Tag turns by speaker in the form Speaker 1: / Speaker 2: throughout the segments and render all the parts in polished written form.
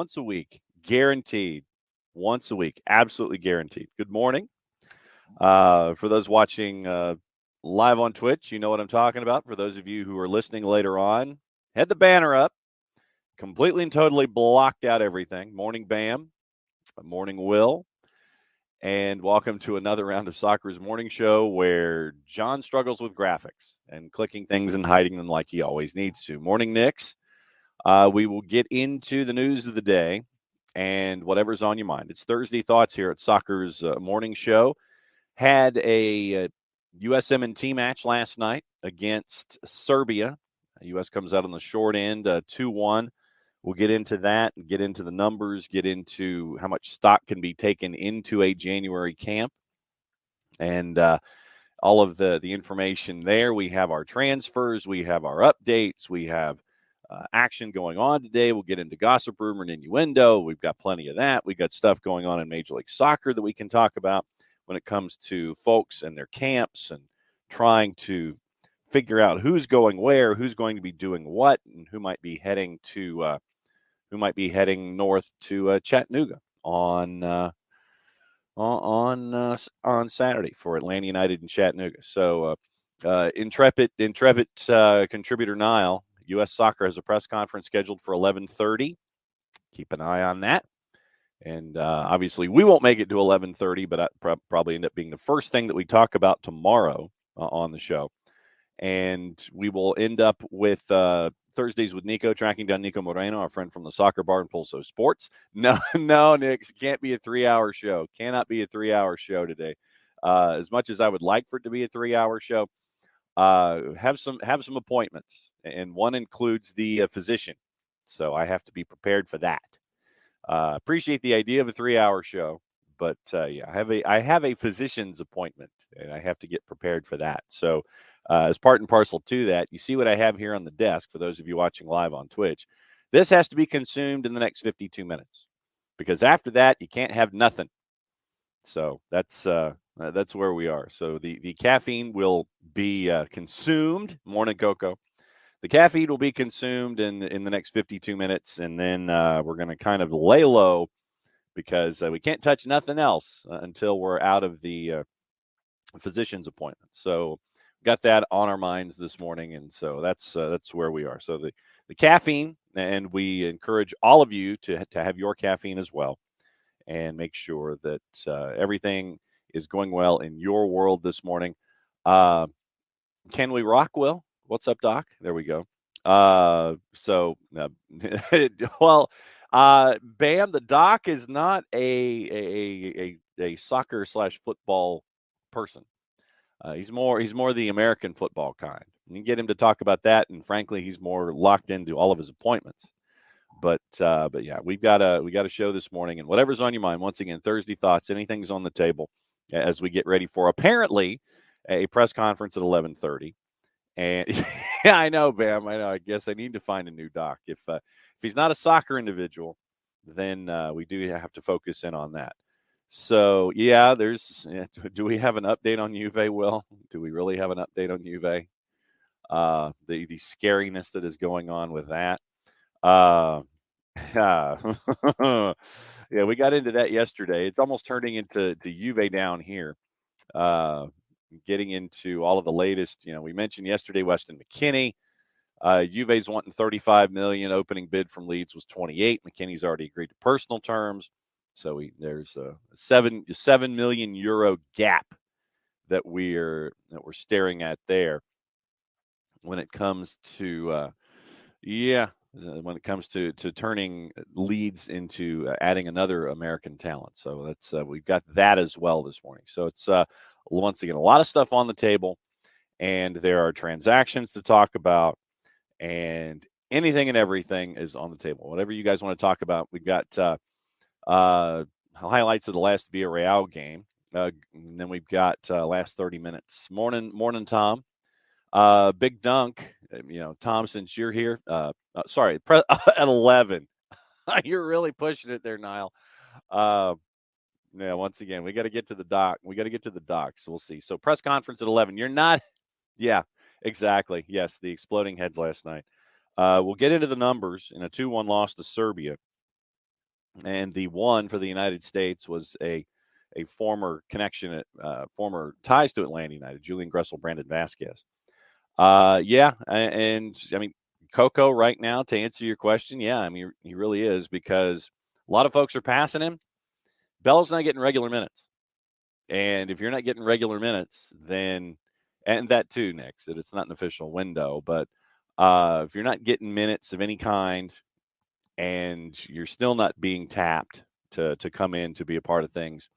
Speaker 1: once a week, guaranteed. Once a week, absolutely guaranteed. Good morning. For those watching live on Twitch, you know what I'm talking about. For those of you who are listening later on, head the banner up. Completely and totally blocked out everything. Morning Bam, morning Will, and welcome to another round of Soccer's Morning Show where John struggles with graphics and clicking things and hiding them like he always needs to. Morning Knicks. We will get into the news of the day and whatever's on your mind. It's Thursday Thoughts here at Soccer's Morning Show. Had a USMNT match last night against Serbia. U.S. comes out on the short end, 2-1. We'll get into that and get into the numbers, get into how much stock can be taken into a January camp, and all of the information there. We have our transfers. We have our updates. We have action going on today. We'll get into gossip, rumor, and innuendo. We've got plenty of that. We've got stuff going on in Major League Soccer that we can talk about when it comes to folks and their camps and trying to figure out who's going where, who's going to be doing what, and who might be heading north to Chattanooga on Saturday for Atlanta United in Chattanooga. So intrepid contributor Niall, U.S. Soccer has a press conference scheduled for 11:30. Keep an eye on that. And obviously, we won't make it to 11:30, but I probably end up being the first thing that we talk about tomorrow on the show. And we will end up with Thursdays with Nico, tracking down Nico Moreno, our friend from the Soccer Bar and Pulso Sports. No, Nick, it can't be a 3-hour show. Cannot be a 3-hour show today. As much as I would like for it to be a 3-hour show, have some appointments, and one includes the physician. So I have to be prepared for that. Appreciate the idea of a 3-hour show, but I have a physician's appointment, and I have to get prepared for that. So as part and parcel to that, you see what I have here on the desk for those of you watching live on Twitch. This has to be consumed in the next 52 minutes, because after that you can't have nothing. So that's where we are. So the caffeine will be consumed. Morning, Coco. The caffeine will be consumed in the next 52 minutes, and then we're going to kind of lay low because we can't touch nothing else until we're out of the physician's appointment. So got that on our minds this morning, and so that's where we are. So the caffeine, and we encourage all of you to have your caffeine as well, and make sure that everything is going well in your world this morning. Can we rock, Will? What's up, Doc? There we go. Bam, the Doc is not a soccer/football person. He's more the American football kind. You can get him to talk about that, and frankly, he's more locked into all of his appointments. But yeah, we got a show this morning, and whatever's on your mind. Once again, Thursday Thoughts. Anything's on the table as we get ready for apparently a press conference at 11:30. And yeah, I know, Bam. I know. I guess I need to find a new Doc. If he's not a soccer individual, then we do have to focus in on that. So yeah, do we have an update on Juve, Will? Do we really have an update on Juve? The scariness that is going on with that. Yeah, we got into that yesterday. It's almost turning into Juve down here. Getting into all of the latest, we mentioned yesterday Weston McKennie. Juve's wanting $35 million. Opening bid from Leeds was $28 million. McKinney's already agreed to personal terms, so there's a 7 million euro gap that we're staring at there. When it comes to turning Leeds into adding another American talent. So that's we've got that as well this morning. So it's once again a lot of stuff on the table, and there are transactions to talk about, and anything and everything is on the table. Whatever you guys want to talk about, we've got highlights of the last Villarreal game, and then we've got last 30 minutes. Morning, Tom. Big dunk. Tom, since you're here, at 11. You're really pushing it there, Niall. Yeah, once again, we got to get to the doc. So we'll see. So press conference at 11. You're not. Yeah, exactly. Yes, the exploding heads last night. We'll get into the numbers in a 2-1 loss to Serbia. And the one for the United States was a former connection, former ties to Atlanta United, Julian Gressel, Brandon Vasquez. Yeah, and I mean, Coco right now, to answer your question, yeah, I mean, he really is, because a lot of folks are passing him. Bello's not getting regular minutes. And if you're not getting regular minutes, then, and that too, Nick, that it's not an official window, but if you're not getting minutes of any kind and you're still not being tapped to come in to be a part of things,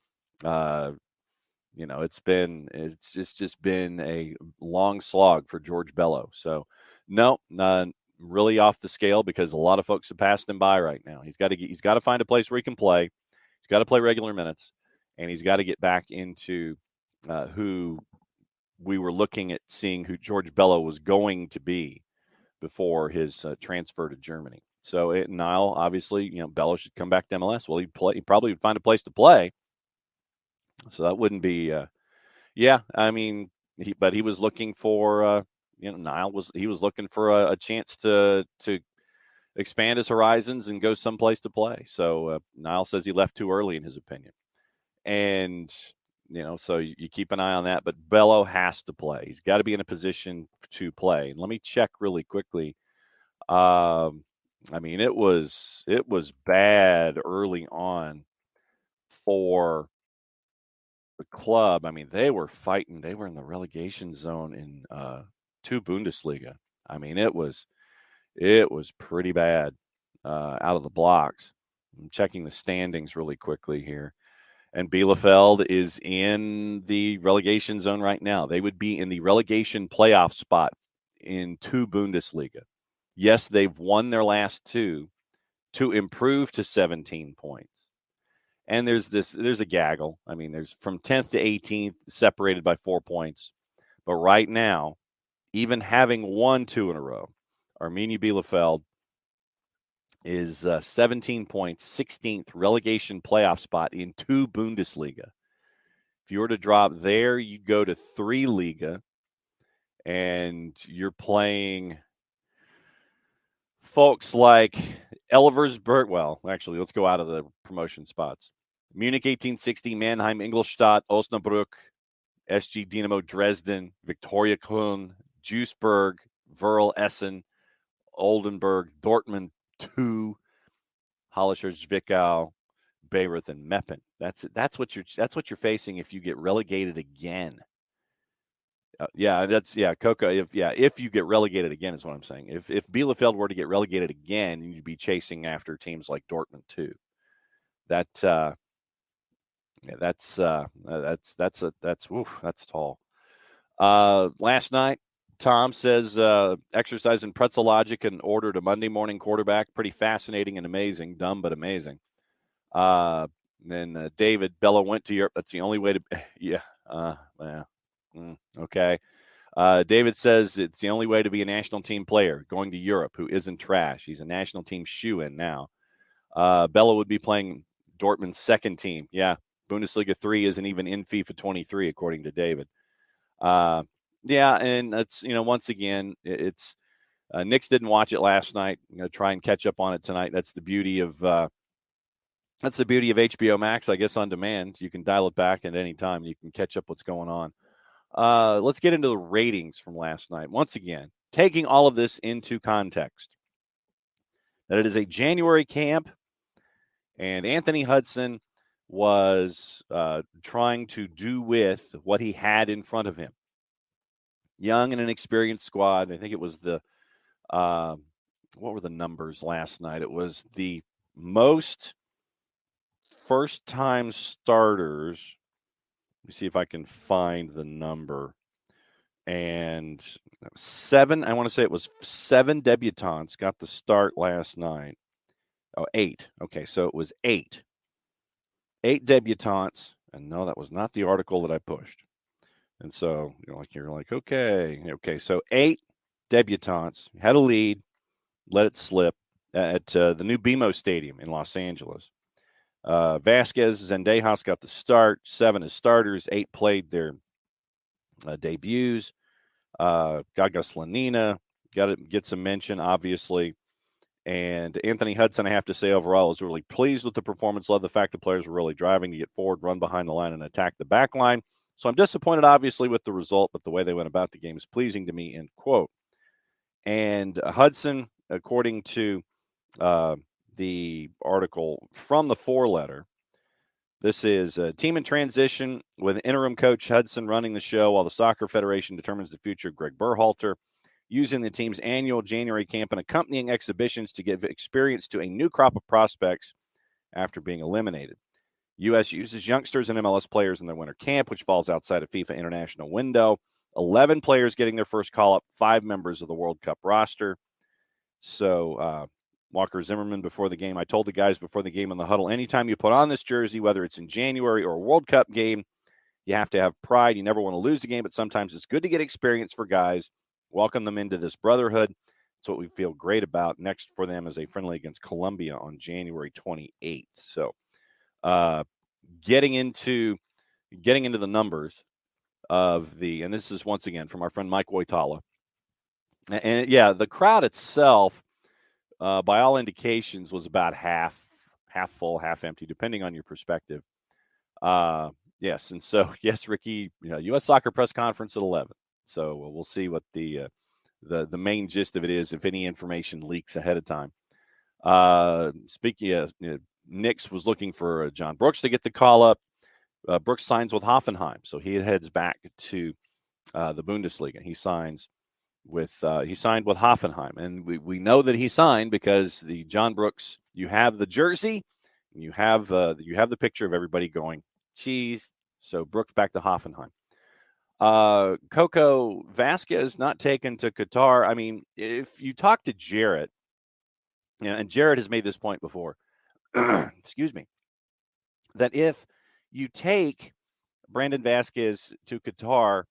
Speaker 1: it's just been a long slog for George Bello. So no, not really off the scale, because a lot of folks have passed him by right now. He's got to find a place where he can play. He's got to play regular minutes, and he's got to get back into who we were looking at seeing who George Bello was going to be before his transfer to Germany. So Niall, obviously, Bello should come back to MLS. Well, he probably would find a place to play. So that wouldn't be, yeah. I mean, he was looking for, Niall was looking for a chance to expand his horizons and go someplace to play. So Niall says he left too early, in his opinion. And, so you keep an eye on that. But Bello has to play. He's got to be in a position to play. And let me check really quickly. I mean, it was bad early on for the club. I mean, they were fighting. They were in the relegation zone in 2 Bundesliga. I mean, it was pretty bad out of the blocks. I'm checking the standings really quickly here. And Bielefeld is in the relegation zone right now. They would be in the relegation playoff spot in 2 Bundesliga. Yes, they've won their last 2 to improve to 17 points. And there's a gaggle. I mean, there's from 10th to 18th separated by 4 points. But right now, even having won 2 in a row, Arminia Bielefeld is 17 points, 16th relegation playoff spot in 2 Bundesliga. If you were to drop there, you'd go to 3 Liga, and you're playing folks like Elversberg. Well, actually, let's go out of the promotion spots. Munich 1860, Mannheim, Ingolstadt, Osnabrück, SG Dynamo Dresden, Viktoria Köln, Duisburg, Werl Essen, Oldenburg, Dortmund 2, Hollischer Zwickau, Bayreuth, and Meppen. That's what you're facing if you get relegated again. Coco. If you get relegated again is what I'm saying. If Bielefeld were to get relegated again, you'd be chasing after teams like Dortmund too. That's tall. Last night, Tom says exercising pretzel logic and ordered a Monday morning quarterback. Pretty fascinating and amazing. Dumb but amazing. Then David, Bello went to Europe. That's the only way to. Yeah. Okay. David says it's the only way to be a national team player, going to Europe, who isn't trash. He's a national team shoe-in now. Bello would be playing Dortmund's second team. Yeah. Bundesliga 3 isn't even in FIFA 23, according to David. Yeah, and that's, once again, it's Knicks didn't watch it last night. I'm going to try and catch up on it tonight. That's the beauty of HBO Max, I guess, on demand. You can dial it back at any time. You can catch up what's going on. Let's get into the ratings from last night. Once again, taking all of this into context, that it is a January camp, and Anthony Hudson was trying to do with what he had in front of him. Young and inexperienced squad. I think it was what were the numbers last night? It was the most first-time starters. Let me see if I can find the number. And 7, I want to say it was 7 debutants got the start last night. Oh, 8. Okay, so it was 8. 8 debutants. And no, that was not the article that I pushed. And so, you're like, okay. So 8 debutants had a lead, let it slip at the new BMO Stadium in Los Angeles. Vasquez, Zendejas got the start. 7 as starters. 8 played their debuts. Gaga Slanina got to get some mention, obviously. And Anthony Hudson, I have to say, overall, was really pleased with the performance. Love the fact the players were really driving to get forward, run behind the line, and attack the back line. So I'm disappointed, obviously, with the result, but the way they went about the game is pleasing to me, end quote. And Hudson, according to the article from the four-letter, this is a team in transition with interim coach Hudson running the show while the Soccer Federation determines the future of Greg Berhalter, using the team's annual January camp and accompanying exhibitions to give experience to a new crop of prospects after being eliminated. U.S. uses youngsters and MLS players in their winter camp, which falls outside of FIFA international window. 11 players getting their first call-up, 5 members of the World Cup roster. So Walker Zimmerman before the game, I told the guys before the game in the huddle, anytime you put on this jersey, whether it's in January or a World Cup game, you have to have pride. You never want to lose the game, but sometimes it's good to get experience for guys, welcome them into this brotherhood. That's what we feel great about. Next for them is a friendly against Colombia on January 28th. So getting into the numbers of and this is once again from our friend Mike Woitala. And yeah, the crowd itself, by all indications, was about half full, half empty, depending on your perspective. Yes, and so yes, Ricky, U.S. Soccer press conference at 11. So we'll see what the main gist of it is, if any information leaks ahead of time. Speaking of, Nix was looking for John Brooks to get the call up. Brooks signs with Hoffenheim, so he heads back to the Bundesliga. He signed with Hoffenheim, and we know that he signed because the John Brooks. You have the jersey, and you have the picture of everybody going cheese. So Brooks back to Hoffenheim. Coco Vasquez not taken to Qatar. I mean, if you talk to Jarrett, and Jarrett has made this point before, excuse me, that if you take Brandon Vasquez to Qatar,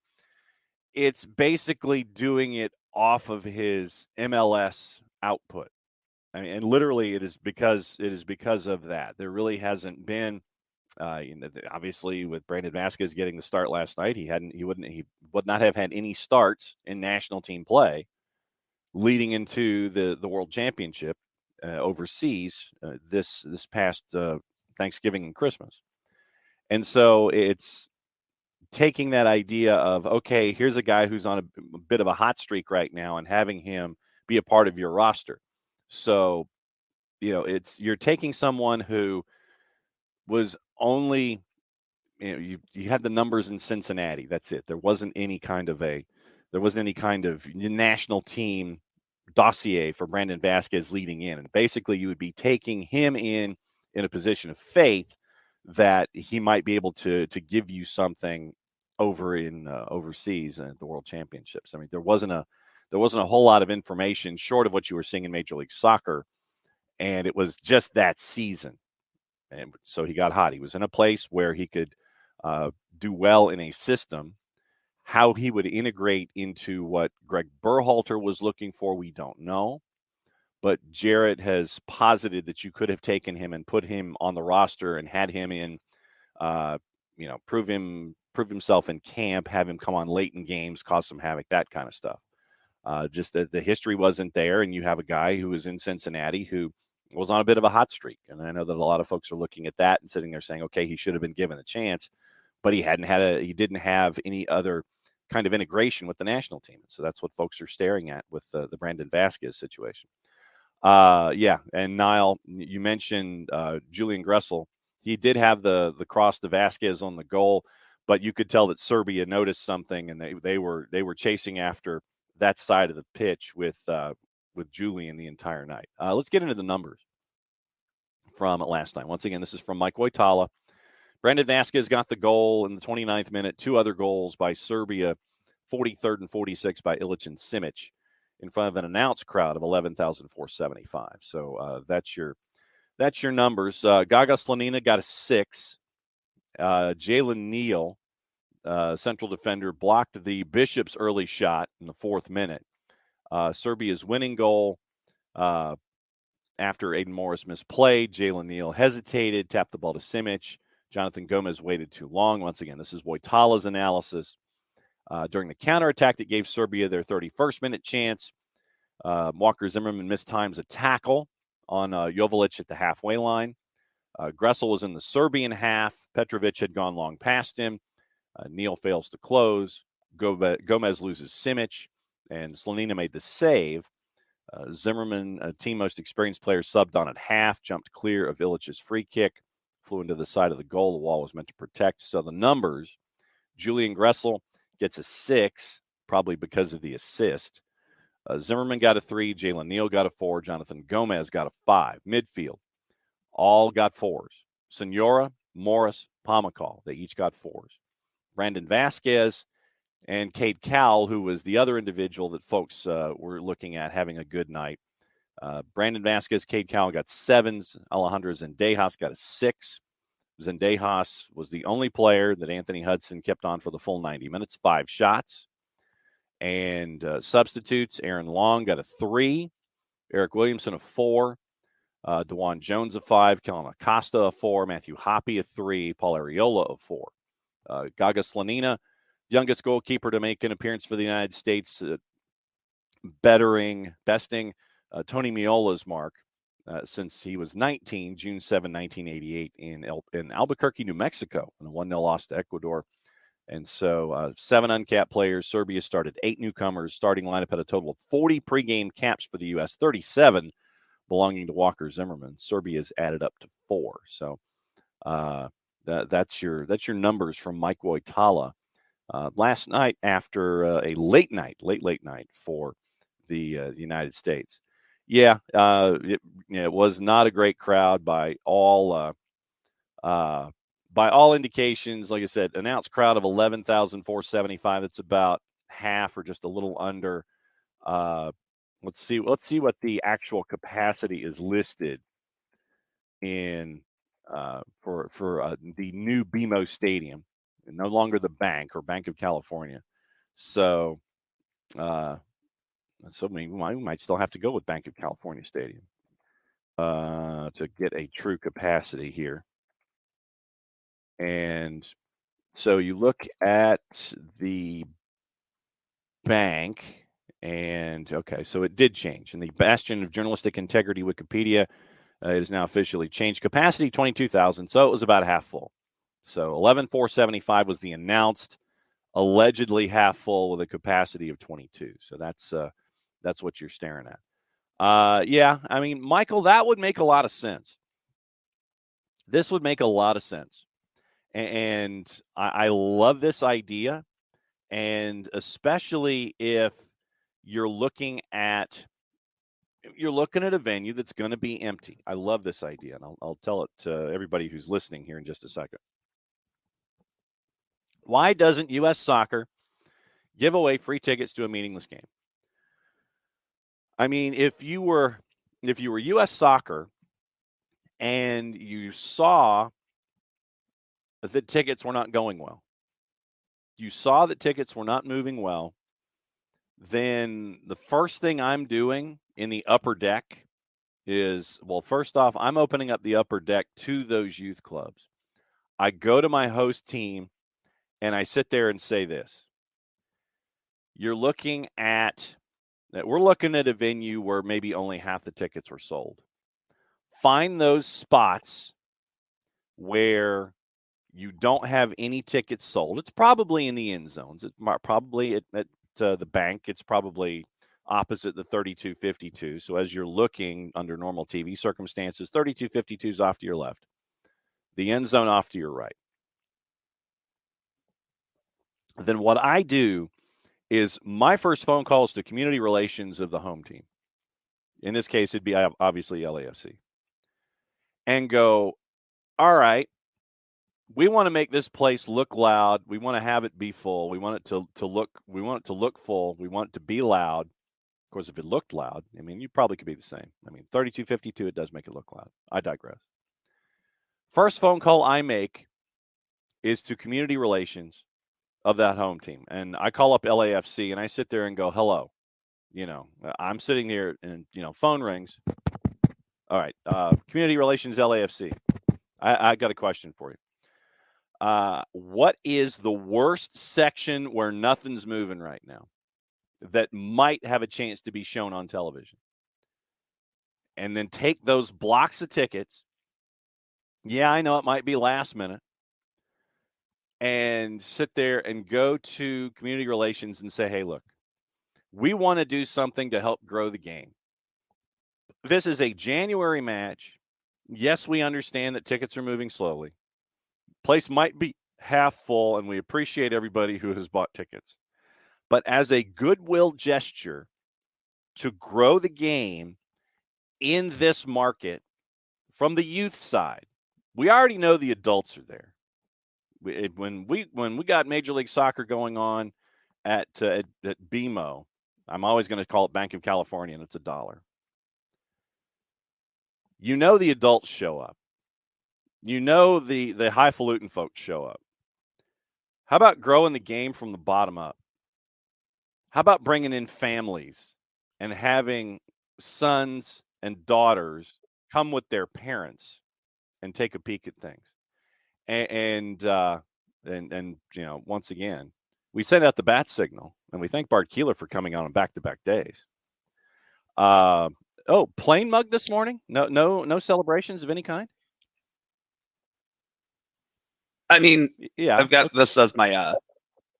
Speaker 1: it's basically doing it off of his MLS output. I mean, and literally it is because of that. There really hasn't been obviously with Brandon Vasquez getting the start last night, he would not have had any starts in national team play leading into the World Championship overseas this past Thanksgiving and Christmas. And so it's taking that idea of, okay, here's a guy who's on a bit of a hot streak right now and having him be a part of your roster. So, you're taking someone who was only, you had the numbers in Cincinnati. That's it. There wasn't any kind of national team dossier for Brandon Vasquez leading in. And basically you would be taking him in a position of faith that he might be able to give you something over in overseas at the World Championships. I mean, there wasn't a whole lot of information short of what you were seeing in Major League Soccer, and it was just that season. And so he got hot. He was in a place where he could do well in a system. How he would integrate into what Greg Berhalter was looking for, we don't know. But Jarrett has posited that you could have taken him and put him on the roster and had him in, prove himself in camp, have him come on late in games, cause some havoc, that kind of stuff. Just that the history wasn't there, and you have a guy who was in Cincinnati who was on a bit of a hot streak. And I know that a lot of folks are looking at that and sitting there saying, okay, he should have been given a chance, but he didn't have any other kind of integration with the national team. So that's what folks are staring at with the Brandon Vasquez situation. And Niall, you mentioned Julian Gressel. He did have the cross to Vasquez on the goal, but you could tell that Serbia noticed something, and they were chasing after that side of the pitch with Julian the entire night. Let's get into the numbers from last night. Once again, this is from Mike Woitala. Brandon Vasquez got the goal in the 29th minute. 2 other goals by Serbia, 43rd and 46 by Ilic and Simic, in front of an announced crowd of 11,475. So that's your numbers. Gaga Slonina got a 6. Jalen Neal, central defender, blocked the Bishop's early shot in the 4th minute. Serbia's winning goal after Aiden Morris misplayed. Jalen Neal hesitated, tapped the ball to Simic. Jonathan Gomez waited too long. Once again, this is Woitala's analysis. During the counterattack that gave Serbia their 31st minute chance, Walker Zimmerman missed times a tackle on Jovalic at the halfway line. Gressel was in the Serbian half. Petrovic had gone long past him. Neal fails to close. Gomez loses Simic, and Slonina made the save. Zimmerman, team most experienced player, subbed on at half, jumped clear of Ilic's free kick, flew into the side of the goal the wall was meant to protect. So the numbers, Julian Gressel gets a 6, probably because of the assist. Zimmerman got a 3, Jalen Neal got a 4, Jonathan Gomez got a 5. Midfield, all got 4s. Senora, Morris, Pomacall, they each got 4s. Brandon Vasquez and Cade Cowell, who was the other individual that folks were looking at having a good night. Brandon Vasquez, Cade Cowell got 7s. Alejandro Zendejas got a 6. Zendejas was the only player that Anthony Hudson kept on for the full 90 minutes, 5 shots. And substitutes, Aaron Long got a 3. Eric Williamson a 4. DeJuan Jones a 5. Kellen Acosta a 4. Matthew Hoppe a 3. Paul Arriola a 4. Gaga Slonina, youngest goalkeeper to make an appearance for the United States, besting Tony Meola's mark since he was 19, June 7, 1988, in Albuquerque, New Mexico, in a 1-0 loss to Ecuador. And so 7 uncapped players. Serbia started 8 newcomers. Starting lineup had a total of 40 pregame caps for the U.S., 37 belonging to Walker Zimmerman. Serbia's added up to 4. So that's your numbers from Mike Woitala last night after a late night for the United States. Yeah, it was not a great crowd by all indications. Like I said, announced crowd of 11,475. That's about half or just a little under. Let's see what the actual capacity is listed in for the new BMO Stadium, no longer the Bank or Bank of California. So, we might still have to go with Bank of California Stadium to get a true capacity here. And so you look at the Bank, and okay, so it did change. In the bastion of journalistic integrity, Wikipedia, it is now officially changed. Capacity 22,000, so it was about half full. So 11,475 was the announced, allegedly half full with a capacity of 22. So that's what you're staring at. Yeah, I mean, Michael, that would make a lot of sense. This would make a lot of sense. And I love this idea. And especially if you're looking at a venue that's going to be empty. I love this idea, and I'll tell it to everybody who's listening here in just a second. Why doesn't U.S. Soccer give away free tickets to a meaningless game? I mean, if you were U.S. Soccer and you saw that tickets were not going well, you saw that tickets were not moving well, then the first thing I'm doing in the upper deck is, well, first off, I'm opening up the upper deck to those youth clubs. I go to my host team and I sit there and say this. We're looking at a venue where maybe only half the tickets were sold. Find those spots where you don't have any tickets sold. It's probably in the end zones. It's probably at the Bank. It's probably opposite the 3252. So as you're looking under normal TV circumstances, 3252 is off to your left. The end zone off to your right. Then what I do is my first phone call is to community relations of the home team. In this case, it'd be obviously LAFC. And go, all right, we want to make this place look loud. We want to have it be full. We want it to look full. We want it to be loud. Of course, if it looked loud, I mean, you probably could be the same. I mean, 3252, it does make it look loud. I digress. First phone call I make is to community relations of that home team. And I call up LAFC and I sit there and go, hello. I'm sitting here and, phone rings. All right. Community relations, LAFC. I got a question for you. What is the worst section where nothing's moving right now? that might have a chance to be shown on television. And then take those blocks of tickets. Yeah, I know it might be last minute. And sit there and go to community relations and say, hey, look, we want to do something to help grow the game. This is a January match. Yes, we understand that tickets are moving slowly. Place might be half full, and we appreciate everybody who has bought tickets. But as a goodwill gesture to grow the game in this market from the youth side, we already know the adults are there. When we got Major League Soccer going on at BMO, I'm always going to call it Bank of California, and it's $1. You know the adults show up. You know the highfalutin folks show up. How about growing the game from the bottom up? How about bringing in families and having sons and daughters come with their parents and take a peek at things? And you know, once again, we send out the bat signal, and we thank Bart Keeler for coming on back-to-back days. Plain mug this morning? No celebrations of any kind?
Speaker 2: I mean,
Speaker 1: Yeah,
Speaker 2: I've got this as my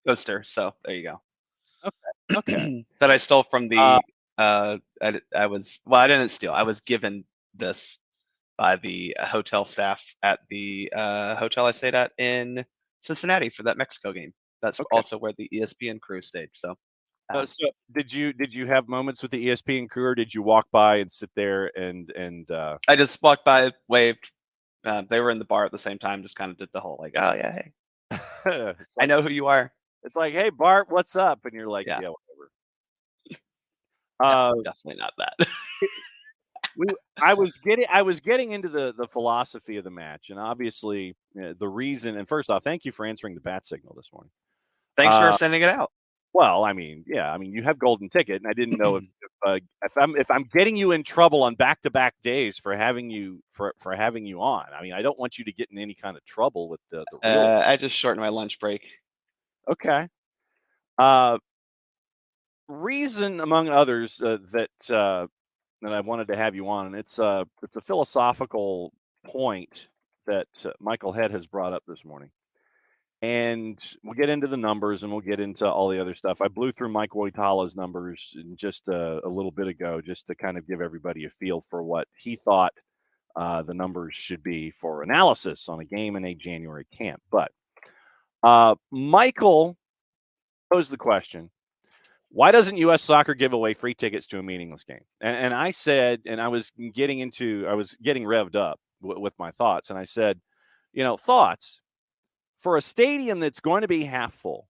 Speaker 2: poster, so there you go.
Speaker 1: Okay.
Speaker 2: That I stole from the I didn't steal. I was given this by the hotel staff at the hotel I stayed at in Cincinnati for that Mexico game. That's also where the ESPN crew stayed. So,
Speaker 1: so did you have moments with the ESPN crew, or did you walk by and sit there and
Speaker 2: I just walked by, waved. They were in the bar at the same time, just kind of did the whole like, oh yeah, hey,
Speaker 1: like,
Speaker 2: I know who you are.
Speaker 1: It's like, hey Bart, what's up? And you're like, yeah whatever.
Speaker 2: Definitely not that.
Speaker 1: I was getting into the philosophy of the match, and obviously the reason. And first off, thank you for answering the bat signal this morning.
Speaker 2: Thanks for sending it out.
Speaker 1: Well, I mean, you have golden ticket, and I didn't know if I'm getting you in trouble on back-to-back days for having you on. I mean, I don't want you to get in any kind of trouble with the real.
Speaker 2: I just shortened my lunch break.
Speaker 1: Okay. Reason among others that I wanted to have you on, and it's a philosophical point that Michael Head has brought up this morning. And we'll get into the numbers, and we'll get into all the other stuff. I blew through Mike Woitala's numbers in just a little bit ago, just to kind of give everybody a feel for what he thought the numbers should be for analysis on a game in a January camp. But Michael posed the question, why doesn't U.S. Soccer give away free tickets to a meaningless game? And I said, and I was getting revved up with my thoughts, and I said, thoughts. For a stadium that's going to be half full,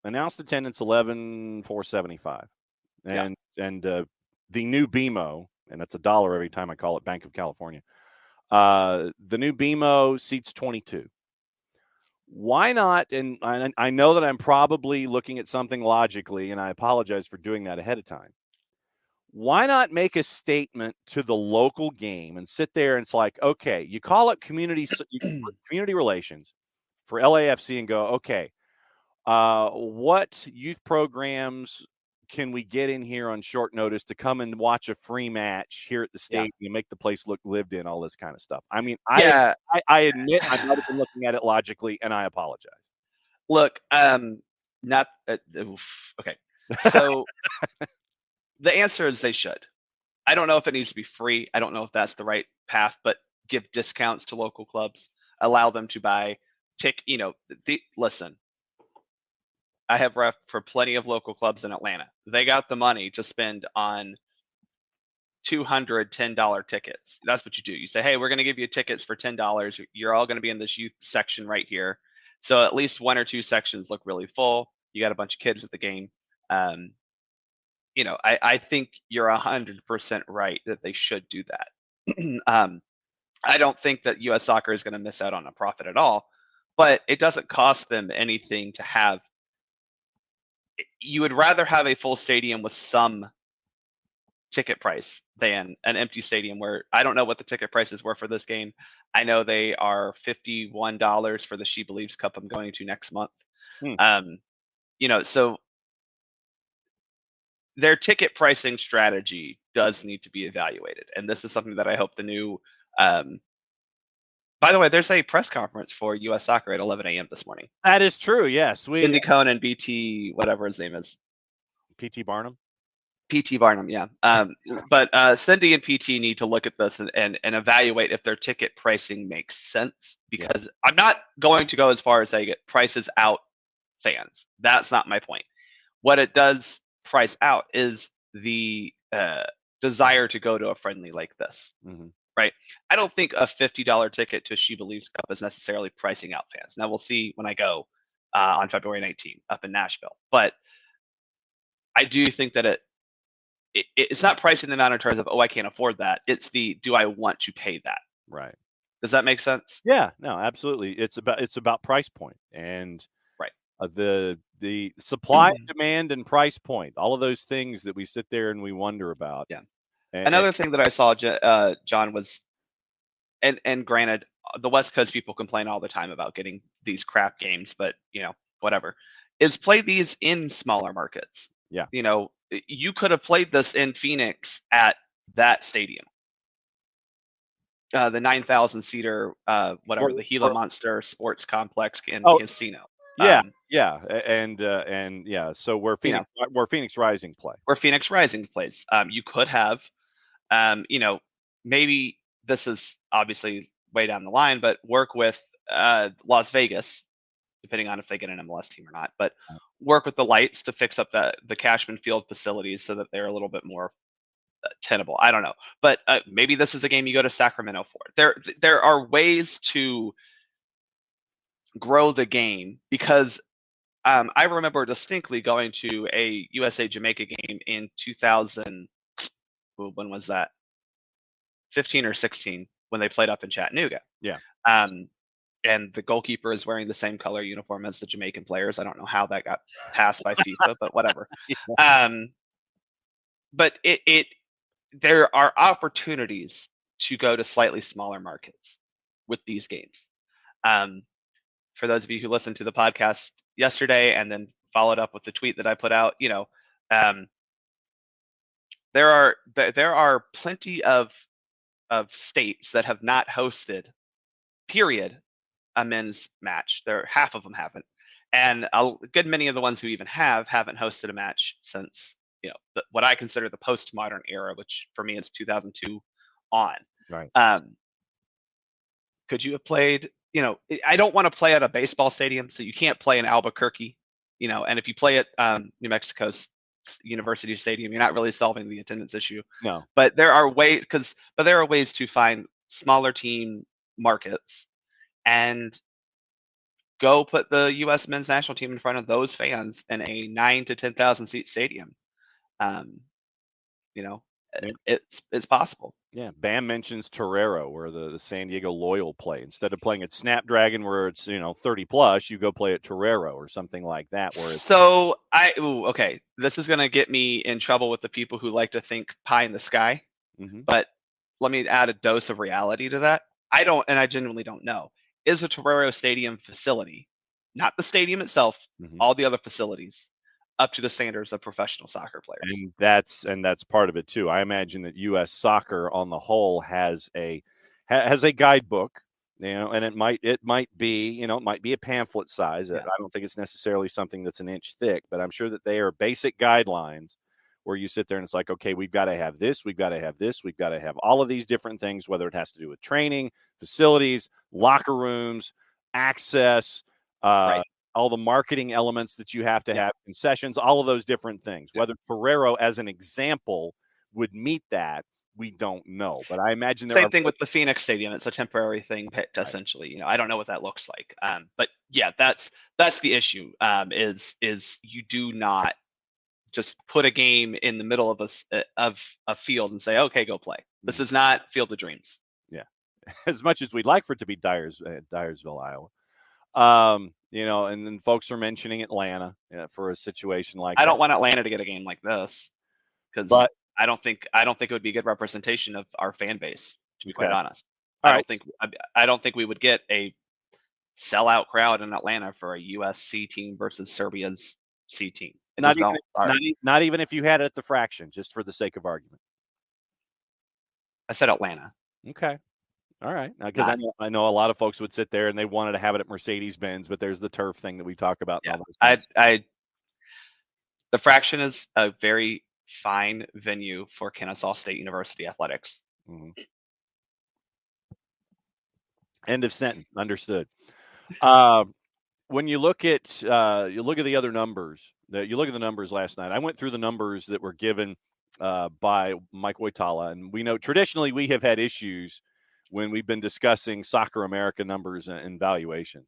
Speaker 1: announced attendance 11,475, and the new BMO, and that's $1 every time I call it Bank of California. The new BMO seats 22. Why not? And I know that I'm probably looking at something logically, and I apologize for doing that ahead of time. Why not make a statement to the local game and sit there and it's like, okay, you call it community relations for LAFC and go, okay, what youth programs can we get in here on short notice to come and watch a free match here at the stadium and make the place look lived in, all this kind of stuff? I mean, I admit I might have been looking at it logically, and I apologize.
Speaker 2: Look, not okay. So the answer is they should. I don't know if it needs to be free. I don't know if that's the right path, but give discounts to local clubs, allow them to buy listen, I have ref for plenty of local clubs in Atlanta. They got the money to spend on $210 tickets. That's what you do. You say, hey, we're going to give you tickets for $10. You're all going to be in this youth section right here. So at least one or two sections look really full. You got a bunch of kids at the game. I think you're 100% right that they should do that. I don't think that U.S. Soccer is going to miss out on a profit at all. But it doesn't cost them anything to have. You would rather have a full stadium with some ticket price than an empty stadium where I don't know what the ticket prices were for this game. I know they are $51 for the She Believes Cup I'm going to next month. So their ticket pricing strategy does need to be evaluated, and this is something that I hope the new. By the way, there's a press conference for U.S. Soccer at 11 a.m. this morning.
Speaker 1: That is true. Yes,
Speaker 2: Cindy Cohn and BT, whatever his name is.
Speaker 1: PT Barnum.
Speaker 2: PT Barnum, yeah. But Cindy and PT need to look at this and evaluate if their ticket pricing makes sense, because I'm not going to go as far as saying it prices out fans. That's not my point. What it does price out is the desire to go to a friendly like this.
Speaker 1: Mm-hmm.
Speaker 2: Right. I don't think a $50 ticket to She Believes Cup is necessarily pricing out fans. Now we'll see when I go on February 19th up in Nashville. But I do think that it's not pricing them out in terms of, oh, I can't afford that. It's do I want to pay that?
Speaker 1: Right.
Speaker 2: Does that make sense?
Speaker 1: Yeah. No, absolutely. It's about price point, and
Speaker 2: right.
Speaker 1: The supply, demand, and price point. All of those things that we sit there and we wonder about.
Speaker 2: Yeah. Another thing that I saw, John, was, and granted, the West Coast people complain all the time about getting these crap games, but whatever, is play these in smaller markets.
Speaker 1: Yeah.
Speaker 2: You could have played this in Phoenix at that stadium, the 9,000 seater, whatever, the Gila Monster Sports Complex and Casino.
Speaker 1: Yeah, and yeah. So where Phoenix Rising play,
Speaker 2: where Phoenix Rising plays, you could have, maybe this is obviously way down the line, but work with Las Vegas, depending on if they get an MLS team or not, but work with the Lights to fix up the Cashman Field facilities so that they're a little bit more tenable. I don't know, but maybe this is a game you go to Sacramento for. There are ways to grow the game, because I remember distinctly going to a USA Jamaica game in 2000. When was that? 15 or 16, when they played up in Chattanooga.
Speaker 1: Yeah.
Speaker 2: And the goalkeeper is wearing the same color uniform as the Jamaican players. I don't know how that got passed by FIFA, but whatever. But there are opportunities to go to slightly smaller markets with these games. For those of you who listened to the podcast yesterday and then followed up with the tweet that I put out, there are plenty of states that have not hosted, period, a men's match. Half of them haven't, and a good many of the ones who even haven't hosted a match since what I consider the postmodern era, which for me is 2002 on.
Speaker 1: Right.
Speaker 2: Could you have played? I don't want to play at a baseball stadium, so you can't play in Albuquerque. And if you play at New Mexico's University Stadium, you're not really solving the attendance issue.
Speaker 1: No.
Speaker 2: But there are ways to find smaller team markets and go put the U.S. men's national team in front of those fans in a 9,000 to 10,000 seat stadium. It's possible.
Speaker 1: Yeah. Bam mentions Torero, where the San Diego Loyal play. Instead of playing at Snapdragon, where it's 30 plus, you go play at Torero or something like that.
Speaker 2: Okay, this is gonna get me in trouble with the people who like to think pie in the sky.
Speaker 1: Mm-hmm.
Speaker 2: But let me add a dose of reality to that. I genuinely don't know. Is a Torero Stadium facility, not the stadium itself, all the other facilities, up to the standards of professional soccer players?
Speaker 1: And that's part of it too. I imagine that U.S. Soccer on the whole has a guidebook, and it might be it might be a pamphlet size. Yeah. I don't think it's necessarily something that's an inch thick, but I'm sure that they are basic guidelines where you sit there and it's like, okay, we've got to have this, we've got to have this, we've got to have all of these different things, whether it has to do with training, facilities, locker rooms, access,
Speaker 2: right.
Speaker 1: all the marketing elements that you have to have, concessions, all of those different things. Whether Torero, as an example, would meet that, we don't know. But I imagine
Speaker 2: same thing with the Phoenix Stadium. It's a temporary thing, essentially. I don't know what that looks like. But yeah, that's the issue. Is you do not just put a game in the middle of a field and say, okay, go play. This is not Field of Dreams.
Speaker 1: Yeah, as much as we'd like for it to be Dyersville, Iowa. And then folks are mentioning Atlanta for a situation like that.
Speaker 2: I don't want Atlanta to get a game like this, because I don't think it would be a good representation of our fan base, to be quite honest. I don't think we would get a sellout crowd in Atlanta for a U.S. C team versus Serbia's C team. I
Speaker 1: Not
Speaker 2: just
Speaker 1: even
Speaker 2: don't. Sorry.
Speaker 1: not even if you had it at the fraction, just for the sake of argument.
Speaker 2: I said Atlanta.
Speaker 1: Okay. All right. Because I know a lot of folks would sit there and they wanted to have it at Mercedes-Benz, but there's the turf thing that we talk about and
Speaker 2: Yeah.
Speaker 1: all those things.
Speaker 2: The fraction is a very fine venue for Kennesaw State University athletics.
Speaker 1: Mhm. End of sentence. Understood. When you look at the other numbers, you look at the numbers last night. I went through the numbers that were given by Mike Woitala, and we know traditionally we have had issues when we've been discussing Soccer America numbers and valuations.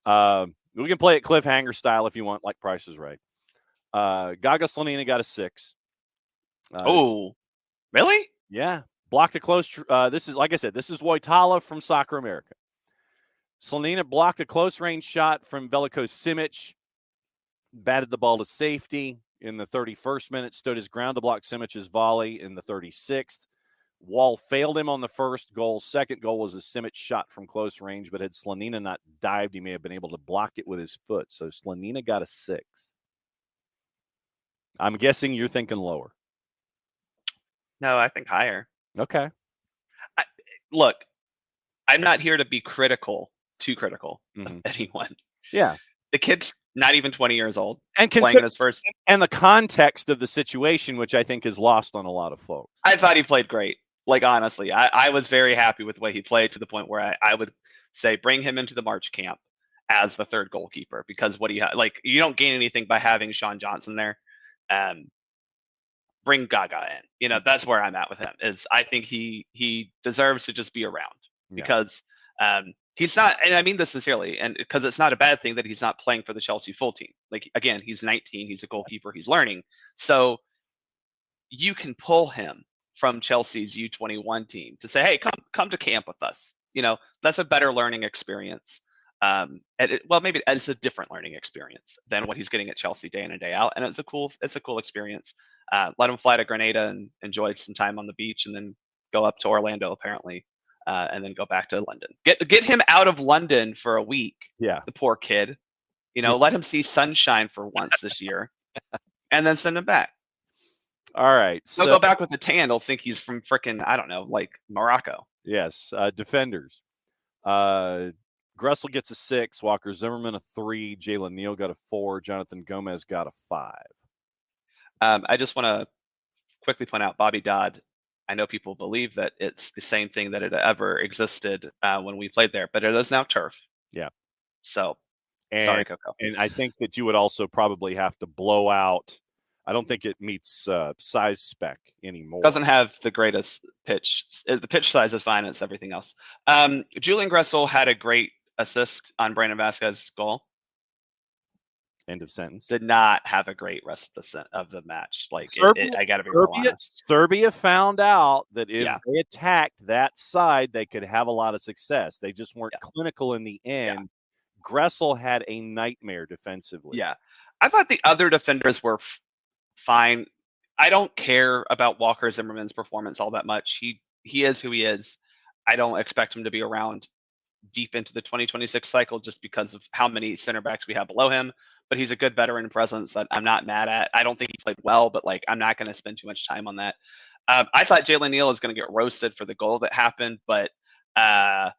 Speaker 1: We can play it cliffhanger style if you want, like Price is Right. Gaga Slanina got a 6.
Speaker 2: Oh, really?
Speaker 1: Yeah, blocked a close. This is, like I said, this is Woitala from Soccer America. Slanina blocked a close range shot from Veliko Simic, batted the ball to safety in the 31st minute, stood his ground to block Simic's volley in the 36th. Wall failed him on the first goal. Second goal was a Simic shot from close range, but had Slanina not dived, he may have been able to block it with his foot. So Slanina got a 6. I'm guessing you're thinking lower.
Speaker 2: No, I think higher.
Speaker 1: Okay.
Speaker 2: Look, I'm not here to be too critical of anyone.
Speaker 1: Yeah.
Speaker 2: The kid's not even 20 years old.
Speaker 1: And
Speaker 2: playing in his first.
Speaker 1: And the context of the situation, which I think is lost on a lot of folks.
Speaker 2: I thought he played great. Like, honestly, I was very happy with the way he played, to the point where I would say bring him into the March camp as the third goalkeeper, because what you don't gain anything by having Sean Johnson there. Bring Gaga in. That's where I'm at with him. Is I think he deserves to just be around, because he's not, and I mean this sincerely, and because it's not a bad thing that he's not playing for the Chelsea full team. Like, again, he's 19, he's a goalkeeper, he's learning. So you can pull him from Chelsea's U21 team to say, hey, come to camp with us. That's a better learning experience. Maybe it's a different learning experience than what he's getting at Chelsea day in and day out, and it's a cool experience. Let him fly to Grenada and enjoy some time on the beach, and then go up to Orlando apparently, and then go back to London. Get him out of London for a week.
Speaker 1: Yeah,
Speaker 2: the poor kid. Let him see sunshine for once this year, and then send him back.
Speaker 1: All right.
Speaker 2: He'll go back with a tan. He'll think he's from frickin', I don't know, like Morocco.
Speaker 1: Yes. Defenders. Gressel gets a 6. Walker Zimmerman a 3. Jalen Neal got a 4. Jonathan Gomez got a 5.
Speaker 2: I just want to quickly point out Bobby Dodd. I know people believe that it's the same thing that it ever existed when we played there, but it is now turf.
Speaker 1: Yeah.
Speaker 2: So, sorry, Coco.
Speaker 1: And I think that you would also probably have to blow out. I don't think it meets size spec anymore.
Speaker 2: Doesn't have the greatest pitch. The pitch size is fine. It's everything else. Julian Gressel had a great assist on Brandon Vasquez's goal.
Speaker 1: End of sentence.
Speaker 2: Did not have a great rest of the match. Like, I got to be real honest.
Speaker 1: Serbia found out that if they attacked that side, they could have a lot of success. They just weren't clinical in the end. Yeah. Gressel had a nightmare defensively.
Speaker 2: Yeah. I thought the other defenders were fine. I don't care about Walker Zimmerman's performance all that much. He is who he is. I don't expect him to be around deep into the 2026 cycle just because of how many center backs we have below him. But he's a good veteran presence that I'm not mad at. I don't think he played well, but I'm not going to spend too much time on that. I thought Jalen Neal was going to get roasted for the goal that happened, but I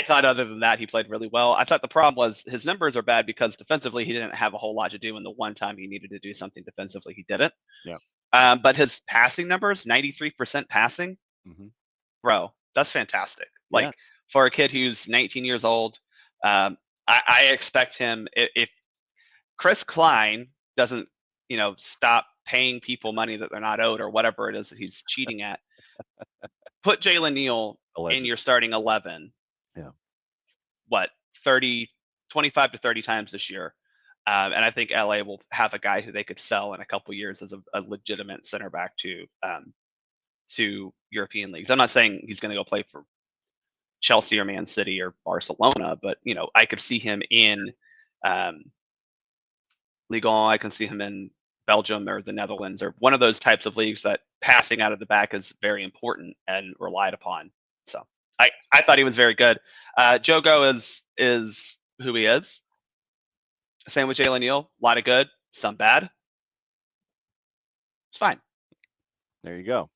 Speaker 2: thought other than that, he played really well. I thought the problem was his numbers are bad because defensively he didn't have a whole lot to do, and the one time he needed to do something defensively, he didn't.
Speaker 1: Yeah.
Speaker 2: But his passing numbers, 93% passing, bro, that's fantastic. For a kid who's 19 years old, I expect him, if Chris Klein doesn't, stop paying people money that they're not owed or whatever it is that he's cheating at, put Jalen Neal in your starting 11.
Speaker 1: Yeah.
Speaker 2: What, 25 to 30 times this year. And I think LA will have a guy who they could sell in a couple years as a legitimate center back to European leagues. I'm not saying he's going to go play for Chelsea or Man City or Barcelona, but I could see him in Ligue 1. I can see him in Belgium or the Netherlands or one of those types of leagues that passing out of the back is very important and relied upon. So I thought he was very good. Jogo is who he is. Same with Jalen Neal. A lot of good, some bad. It's fine.
Speaker 1: There you go.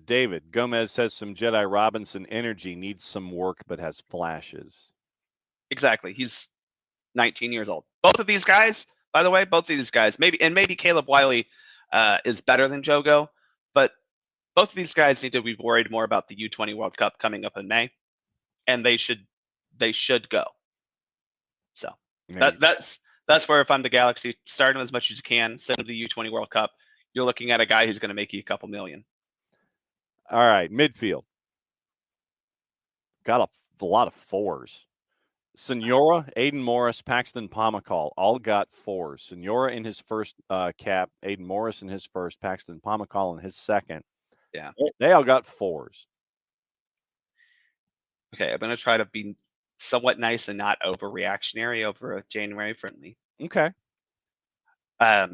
Speaker 1: David Gomez has some Jedi Robinson energy, needs some work, but has flashes.
Speaker 2: Exactly. He's 19 years old. Both of these guys, by the way, maybe Caleb Wiley is better than Jogo, but both of these guys need to be worried more about the U20 World Cup coming up in May, and they should go. So that's where, if I'm the Galaxy, start him as much as you can. Send him to the U20 World Cup. You're looking at a guy who's going to make you a couple million.
Speaker 1: All right, midfield. Got a lot of fours. Senora, Aiden Morris, Paxton Pomacall all got fours. Senora in his first cap, Aiden Morris in his first, Paxton Pomacall in his second.
Speaker 2: Yeah.
Speaker 1: They all got fours.
Speaker 2: Okay, I'm going to try to be somewhat nice and not overreactionary over a January friendly.
Speaker 1: Okay.
Speaker 2: I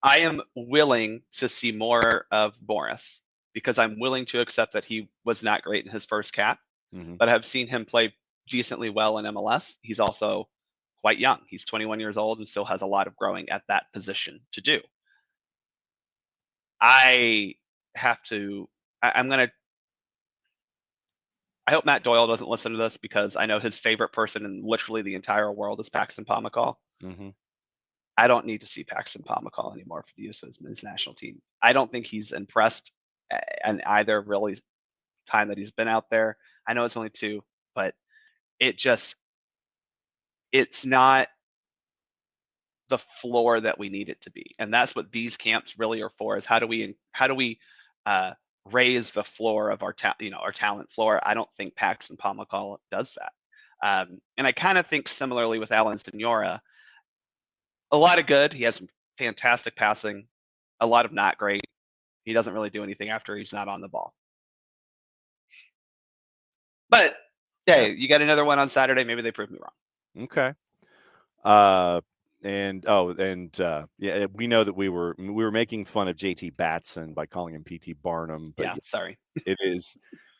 Speaker 2: am willing to see more of Morris because I'm willing to accept that he was not great in his first cap, but I've seen him play decently well in MLS. He's also quite young. He's 21 years old and still has a lot of growing at that position to do. I hope Matt Doyle doesn't listen to this, because I know his favorite person in literally the entire world is Paxton Pomacall. I don't need to see Paxton Pomacall anymore for the USMNT national team. I don't think he's impressed in either really time that he's been out there. I know it's only 2, but it's not the floor that we need it to be. And that's what these camps really are for, is how do we raise the floor of our talent floor. I don't think Paxton Pomacall does that. And I kind of think similarly with Alan Senora. A lot of good. He has some fantastic passing, a lot of not great. He doesn't really do anything after he's not on the ball. But hey, you got another one on Saturday. Maybe they prove me wrong.
Speaker 1: Okay. Yeah, we know that we were making fun of JT Batson by calling him PT Barnum. But
Speaker 2: yeah, sorry.
Speaker 1: It is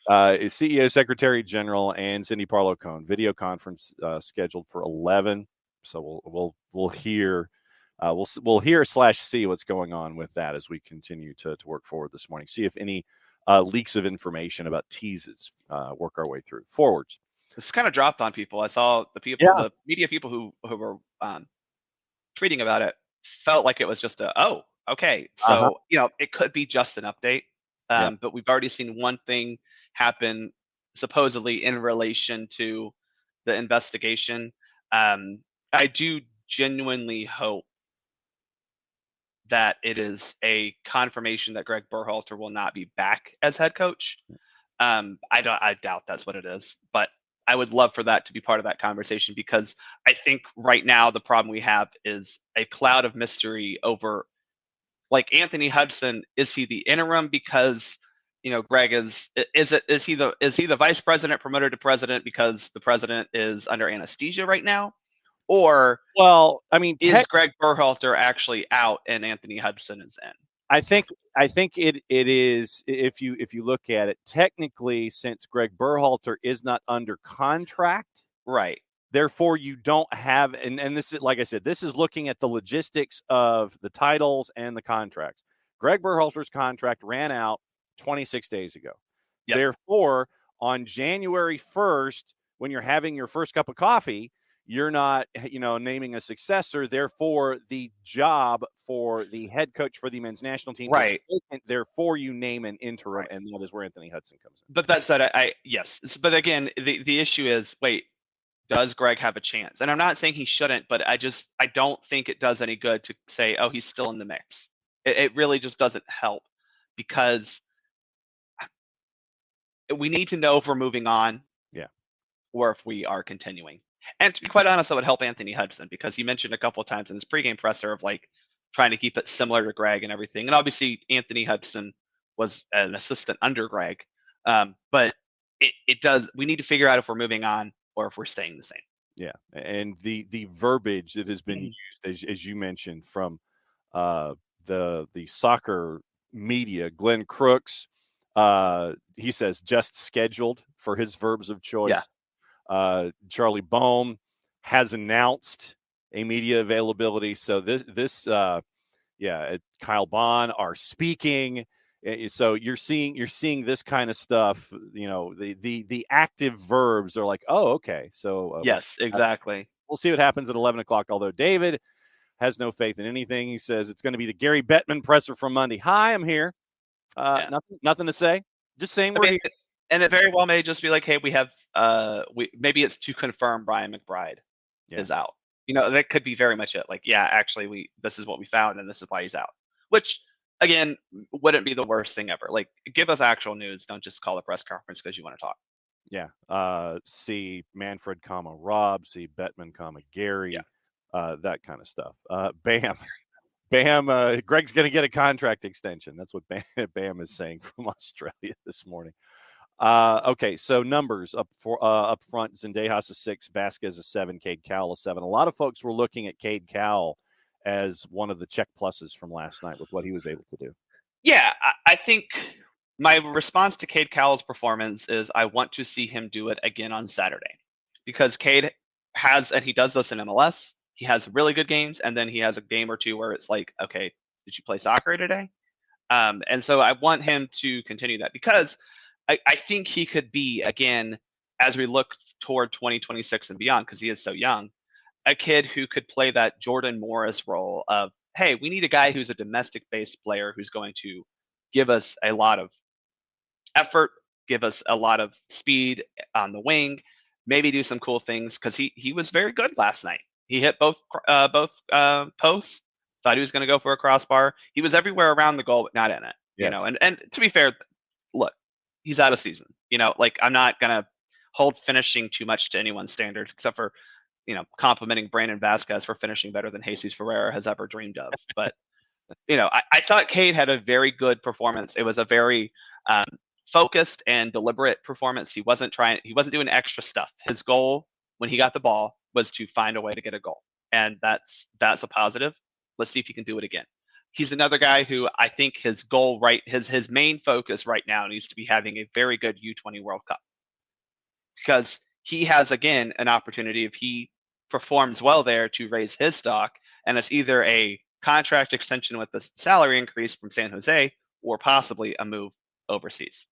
Speaker 1: CEO, Secretary General, and Cindy Parlow-Cone video conference scheduled for 11. So we'll hear we'll hear/see what's going on with that as we continue to work forward this morning. See if any leaks of information about teases work our way through. Forwards.
Speaker 2: This kind of dropped on people. I saw the media people who were tweeting about it felt like it was just okay. So it could be just an update. But we've already seen one thing happen supposedly in relation to the investigation. I do genuinely hope that it is a confirmation that Greg Berhalter will not be back as head coach. I doubt that's what it is, but I would love for that to be part of that conversation, because I think right now the problem we have is a cloud of mystery over, like, Anthony Hudson. Is he the interim because Greg is he the vice president promoted to president because the president is under anesthesia right now? Or is Greg Berhalter actually out and Anthony Hudson is in?
Speaker 1: I think it is, if you look at it technically, since Greg Berhalter is not under contract,
Speaker 2: right?
Speaker 1: Therefore, you don't have, and this is, like I said, this is looking at the logistics of the titles and the contracts. Greg Berhalter's contract ran out 26 days ago. Yep. Therefore, on January 1st, when you're having your first cup of coffee, you're not, naming a successor. Therefore, the job for the head coach for the men's national team is vacant. Therefore, you name an interim, and that is where Anthony Hudson comes in.
Speaker 2: But that said, yes. But again, the issue is, wait, does Greg have a chance? And I'm not saying he shouldn't, but I don't think it does any good to say, oh, he's still in the mix. It really just doesn't help, because we need to know if we're moving on, or if we are continuing. And to be quite honest, that would help Anthony Hudson, because he mentioned a couple of times in his pregame presser of trying to keep it similar to Greg and everything. And obviously Anthony Hudson was an assistant under Greg. But it does, we need to figure out if we're moving on or if we're staying the same.
Speaker 1: Yeah. And the verbiage that has been used, as you mentioned, from the soccer media, Glenn Crooks, he says just scheduled for his verbs of choice.
Speaker 2: Yeah.
Speaker 1: Charlie Boehm has announced a media availability. So Kyle Bond are speaking. So you're seeing this kind of stuff. The active verbs are like, oh, okay. So
Speaker 2: yes, exactly.
Speaker 1: We'll see what happens at 11 o'clock. Although David has no faith in anything. He says it's going to be the Gary Bettman presser from Monday. Hi, I'm here. Nothing to say. Just saying we're here.
Speaker 2: And it very well may just be like, hey, we have maybe it's to confirm Brian McBride is out. That could be very much it. Like, yeah, actually, this is what we found, and this is why he's out. Which, again, wouldn't be the worst thing ever. Like, give us actual news. Don't just call a press conference because you want to talk.
Speaker 1: Yeah. See Manfred, Rob. See Bettman, Gary. Yeah. That kind of stuff. Bam. Greg's going to get a contract extension. That's what Bam is saying from Australia this morning. Okay, so numbers up front. Zendejas a 6, Vasquez a 7, Cade Cowell a 7. A lot of folks were looking at Cade Cowell as one of the check pluses from last night with what he was able to do.
Speaker 2: Yeah, I think my response to Cade Cowell's performance is I want to see him do it again on Saturday, because Cade has, and he does this in MLS, he has really good games, and then he has a game or two where it's like, okay, did you play soccer today? And so I want him to continue that, because I think he could be, again, as we look toward 2026 and beyond, because he is so young, a kid who could play that Jordan Morris role of, hey, we need a guy who's a domestic-based player who's going to give us a lot of effort, give us a lot of speed on the wing, maybe do some cool things, because he was very good last night. He hit both posts. Thought he was going to go for a crossbar. He was everywhere around the goal, but not in it.
Speaker 1: Yes.
Speaker 2: And to be fair, look, he's out of season. Like, I'm not going to hold finishing too much to anyone's standards, except for, complimenting Brandon Vasquez for finishing better than Jesus Ferreira has ever dreamed of. But, I thought Cade had a very good performance. It was a very focused and deliberate performance. He wasn't doing extra stuff. His goal when he got the ball was to find a way to get a goal. And that's a positive. Let's see if he can do it again. He's another guy who I think his goal, his main focus right now needs to be having a very good U20 World Cup, because he has, again, an opportunity, if he performs well there, to raise his stock, and it's either a contract extension with the salary increase from San Jose or possibly a move overseas.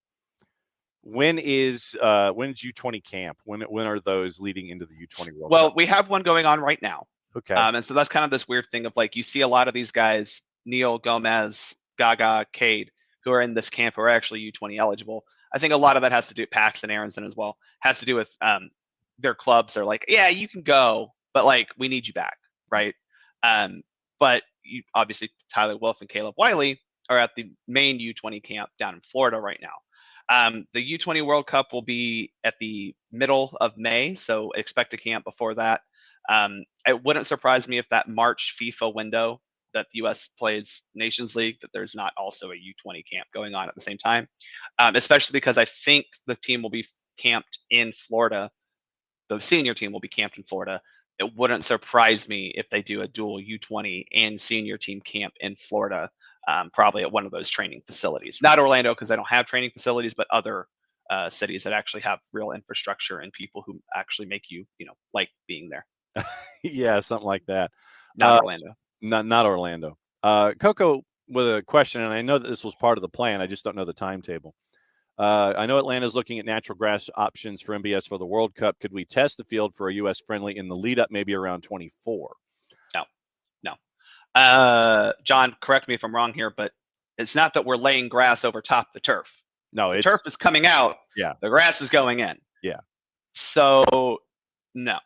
Speaker 1: When's U20 camp? When are those leading into the U20 World Cup?
Speaker 2: Well, we have one going on right now.
Speaker 1: Okay.
Speaker 2: And so that's kind of this weird thing of, like, you see a lot of these guys, Neil, Gomez, Gaga, Cade, who are in this camp who are actually U20 eligible. I think a lot of that has to do, Paxton Aronson as well, has to do with their clubs are like, yeah, you can go, but, like, we need you back, right? But obviously Tyler Wolf and Caleb Wiley are at the main U20 camp down in Florida right now. The U20 World Cup will be at the middle of May, so expect a camp before that. It wouldn't surprise me if that March FIFA window that the U.S. plays Nations League, that there's not also a U20 camp going on at the same time, especially because I think the team will be camped in Florida. The senior team will be camped in Florida. It wouldn't surprise me if they do a dual U20 and senior team camp in Florida, probably at one of those training facilities. Not Orlando, because they don't have training facilities, but other cities that actually have real infrastructure and people who actually make you, like being there.
Speaker 1: Yeah, something like that.
Speaker 2: Not Orlando.
Speaker 1: Not Orlando. Coco with a question, and I know that this was part of the plan. I just don't know the timetable. I know Atlanta's looking at natural grass options for MBS for the World Cup. Could we test the field for a U.S. friendly in the lead up, maybe around 24?
Speaker 2: No. John, correct me if I'm wrong here, but it's not that we're laying grass over top the turf.
Speaker 1: No,
Speaker 2: the turf is coming out.
Speaker 1: Yeah.
Speaker 2: The grass is going in.
Speaker 1: Yeah.
Speaker 2: So, no.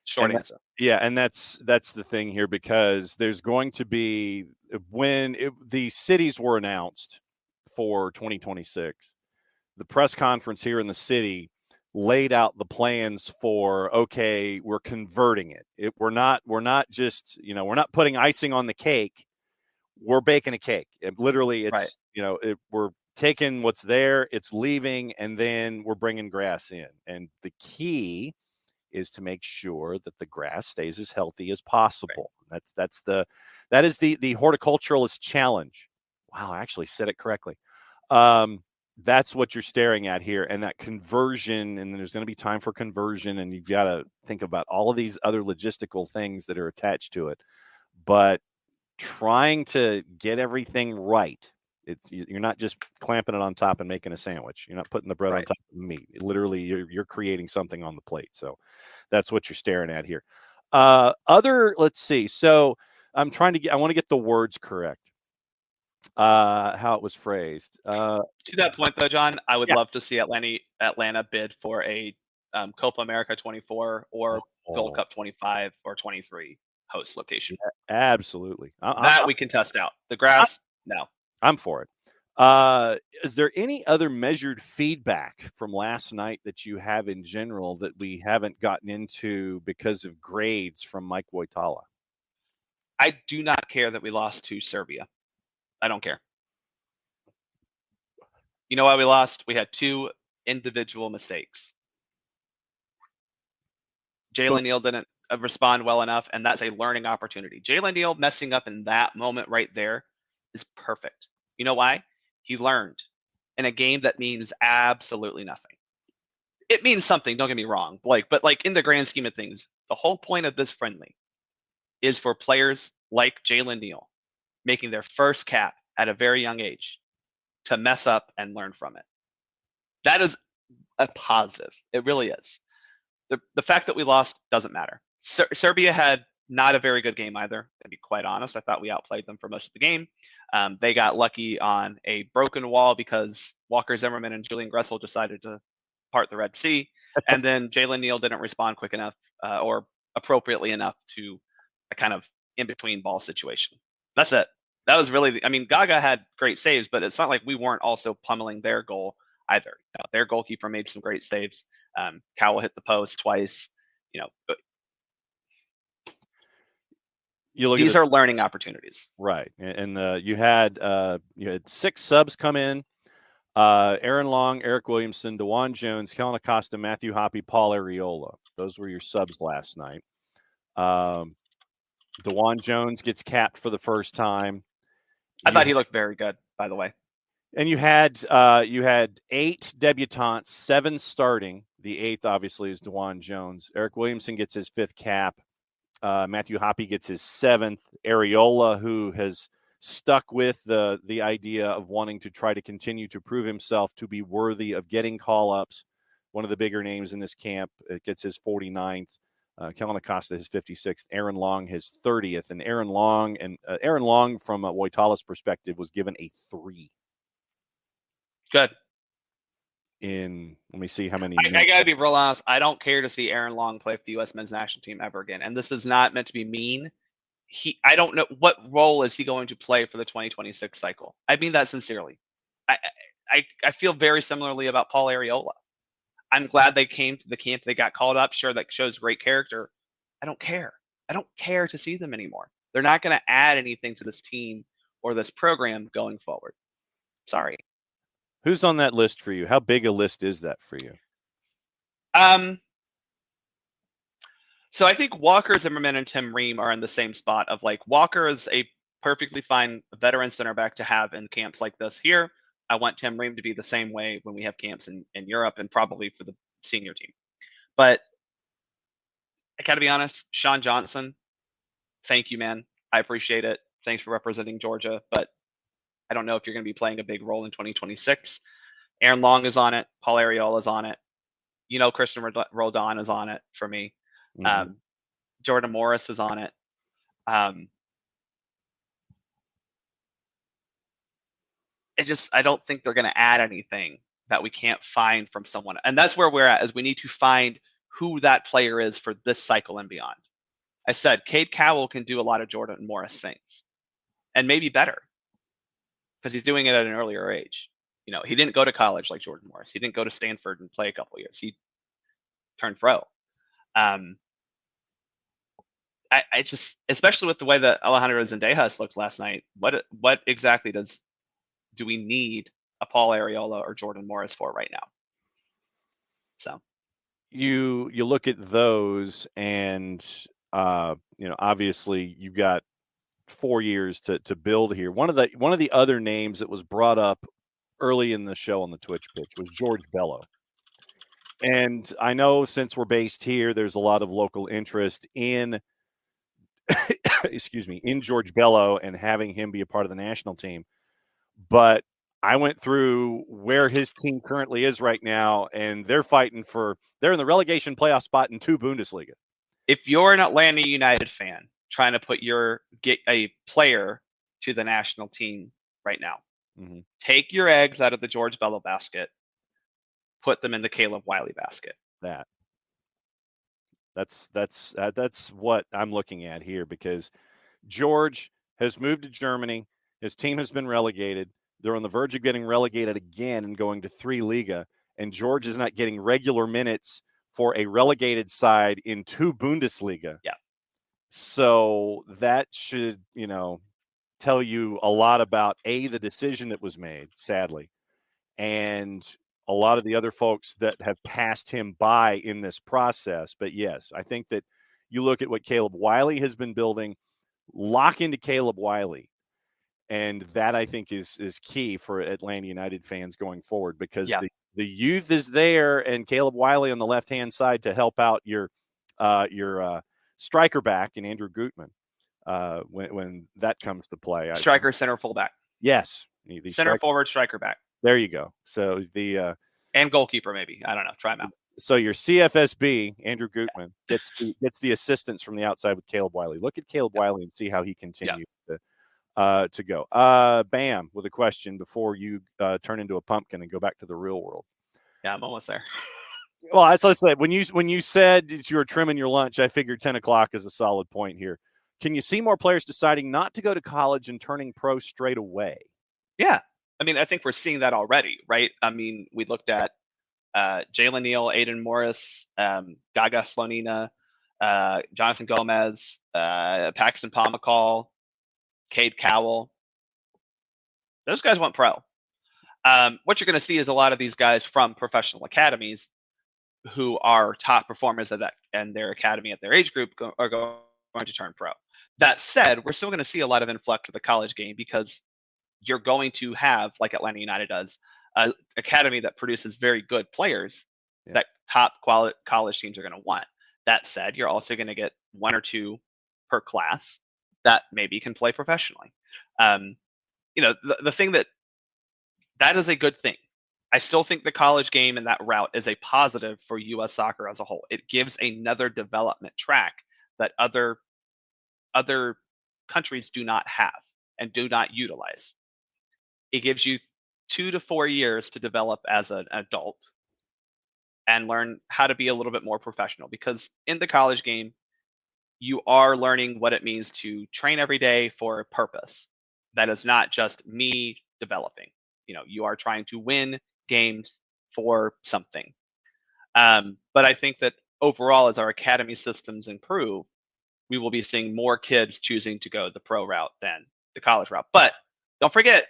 Speaker 2: Short answer.
Speaker 1: Yeah, and that's the thing here, because there's going to be, when the cities were announced for 2026, the press conference here in the city laid out the plans for, okay, we're converting it. We're not just, we're not putting icing on the cake. We're baking a cake. Literally, it's, right. We're taking what's there, it's leaving, and then we're bringing grass in. And the key is to make sure that the grass stays as healthy as possible. Right. That is the horticulturalist challenge. Wow, I actually said it correctly. that's what you're staring at here. And that conversion, and there's going to be time for conversion, and you've got to think about all of these other logistical things that are attached to it. But trying to get everything right. You're not just clamping it on top and making a sandwich. You're not putting the bread on
Speaker 2: Right.
Speaker 1: top of the meat. Literally, you're creating something on the plate. So that's what you're staring at here. Let's see. So I want to get the words correct. How it was phrased.
Speaker 2: To that point, though, John, I would
Speaker 1: Yeah.
Speaker 2: love to see Atlanta bid for a Copa America 24 or Gold Cup 25 or 23 host location.
Speaker 1: Absolutely.
Speaker 2: That we can test out. The grass, no.
Speaker 1: I'm for it. Is there any other measured feedback from last night that you have in general that we haven't gotten into because of grades from Mike Voitala?
Speaker 2: I do not care that we lost to Serbia. I don't care. You know why we lost? We had 2 individual mistakes. Jalen Neal didn't respond well enough, and that's a learning opportunity. Jalen Neal messing up in that moment right there is perfect. You know why? He learned in a game that means absolutely nothing. It means something, don't get me wrong, Blake, but like in the grand scheme of things, the whole point of this friendly is for players like Jalen Neal making their first cap at a very young age to mess up and learn from it. That is a positive. It really is. The fact that we lost doesn't matter. Serbia had not a very good game either, to be quite honest. I thought we outplayed them for most of the game. They got lucky on a broken wall because Walker Zimmerman and Julian Gressel decided to part the Red Sea. And then Jalen Neal didn't respond quick enough or appropriately enough to a kind of in-between ball situation. That's it. That was really, Gaga had great saves, but it's not like we weren't also pummeling their goal either. Their goalkeeper made some great saves. Cowell hit the post twice. These are learning opportunities,
Speaker 1: right? And you had 6 subs come in: Aaron Long, Eric Williamson, DeJuan Jones, Kellen Acosta, Matthew Hoppe, Paul Arriola. Those were your subs last night. DeJuan Jones gets capped for the first time.
Speaker 2: I thought he looked very good, by the way.
Speaker 1: And you had 8 debutantes, 7 starting. The 8th, obviously, is DeJuan Jones. Eric Williamson gets his 5th cap. Matthew Hoppe gets his 7th. Arriola, who has stuck with the idea of wanting to try to continue to prove himself to be worthy of getting call-ups, one of the bigger names in this camp, gets his 49th. Kellen Acosta his 56th. Aaron Long his 30th. And Aaron Long, from Voitala's perspective, was given a 3.
Speaker 2: Good.
Speaker 1: Let me see how many.
Speaker 2: I gotta be real honest. I don't care to see Aaron Long play for the U.S. men's national team ever again. And this is not meant to be mean. I don't know what role is he going to play for the 2026 cycle. I mean that sincerely. I feel very similarly about Paul Arriola. I'm glad they came to the camp. They got called up. Sure, that shows great character. I don't care. I don't care to see them anymore. They're not going to add anything to this team or this program going forward. Sorry.
Speaker 1: Who's on that list for you? How big a list is that for you?
Speaker 2: So I think Walker Zimmerman and Tim Ream are in the same spot of like Walker is a perfectly fine veteran center back to have in camps like this here. I want Tim Ream to be the same way when we have camps in Europe and probably for the senior team. But I got to be honest, Sean Johnson, thank you, man. I appreciate it. Thanks for representing Georgia, but I don't know if you're going to be playing a big role in 2026. Aaron Long is on it. Paul Arriola is on it. Christian Roldan is on it for me. Mm-hmm. Jordan Morris is on it. I don't think they're going to add anything that we can't find from someone. And that's where we're at, is we need to find who that player is for this cycle and beyond. I said, Cade Cowell can do a lot of Jordan Morris things and maybe better because he's doing it at an earlier age. He didn't go to college like Jordan Morris. He didn't go to Stanford and play a couple years. He turned pro. I just, especially with the way that Alejandro Zendejas looked last night, what exactly do we need a Paul Arriola or Jordan Morris for right now? So
Speaker 1: you look at those, and obviously you've got 4 years to build here. One of the other names that was brought up early in the show on the Twitch pitch was George Bello. And I know since we're based here, there's a lot of local interest in, excuse me, in George Bello and having him be a part of the national team. But I went through where his team currently is right now, and they're in the relegation playoff spot in 2 Bundesliga.
Speaker 2: If you're an Atlanta United fan trying to get a player to the national team right now, take your eggs out of the George Bello basket, put them in the Caleb Wiley basket.
Speaker 1: That's what I'm looking at here, because George has moved to Germany. His team has been relegated. They're on the verge of getting relegated again and going to 3 Liga. And George is not getting regular minutes for a relegated side in 2 Bundesliga.
Speaker 2: Yeah.
Speaker 1: So that should, tell you a lot about the decision that was made, sadly, and a lot of the other folks that have passed him by in this process. But yes, I think that you look at what Caleb Wiley has been building, lock into Caleb Wiley. And that, I think, is key for Atlanta United fans going forward, because the youth is there, and Caleb Wiley on the left-hand side to help out your striker back in Andrew Gutman when that comes to play.
Speaker 2: Striker, center, fullback.
Speaker 1: Yes.
Speaker 2: Center, forward, striker, back.
Speaker 1: There you go. So
Speaker 2: and goalkeeper, maybe. I don't know. Try him out.
Speaker 1: So your CFSB, Andrew Gutman, gets the assistance from the outside with Caleb Wiley. Look at Caleb Wiley and see how he continues to go. Bam, with a question before you turn into a pumpkin and go back to the real world.
Speaker 2: Yeah, I'm almost there.
Speaker 1: Well, as I said, when you said that you were trimming your lunch, I figured 10 o'clock is a solid point here. Can you see more players deciding not to go to college and turning pro straight away?
Speaker 2: Yeah. I mean, I think we're seeing that already, right? I mean, we looked at Jalen Neal, Aiden Morris, Gaga Slonina, Jonathan Gomez, Paxton Pomacall, Cade Cowell. Those guys went pro. What you're going to see is a lot of these guys from professional academies who are top performers at that and their academy at their age group are going to turn pro. That said, we're still going to see a lot of influx to the college game, because you're going to have, like Atlanta United does, an academy that produces very good players that top college teams are going to want. That said, you're also going to get 1 or 2 per class that maybe can play professionally. The thing that is a good thing. I still think the college game and that route is a positive for U.S. soccer as a whole. It gives another development track that other countries do not have and do not utilize. It gives you 2 to 4 years to develop as an adult and learn how to be a little bit more professional, because in the college game, you are learning what it means to train every day for a purpose. That is not just me developing. You are trying to win games for something. But I think that overall, as our academy systems improve, we will be seeing more kids choosing to go the pro route than the college route. But don't forget,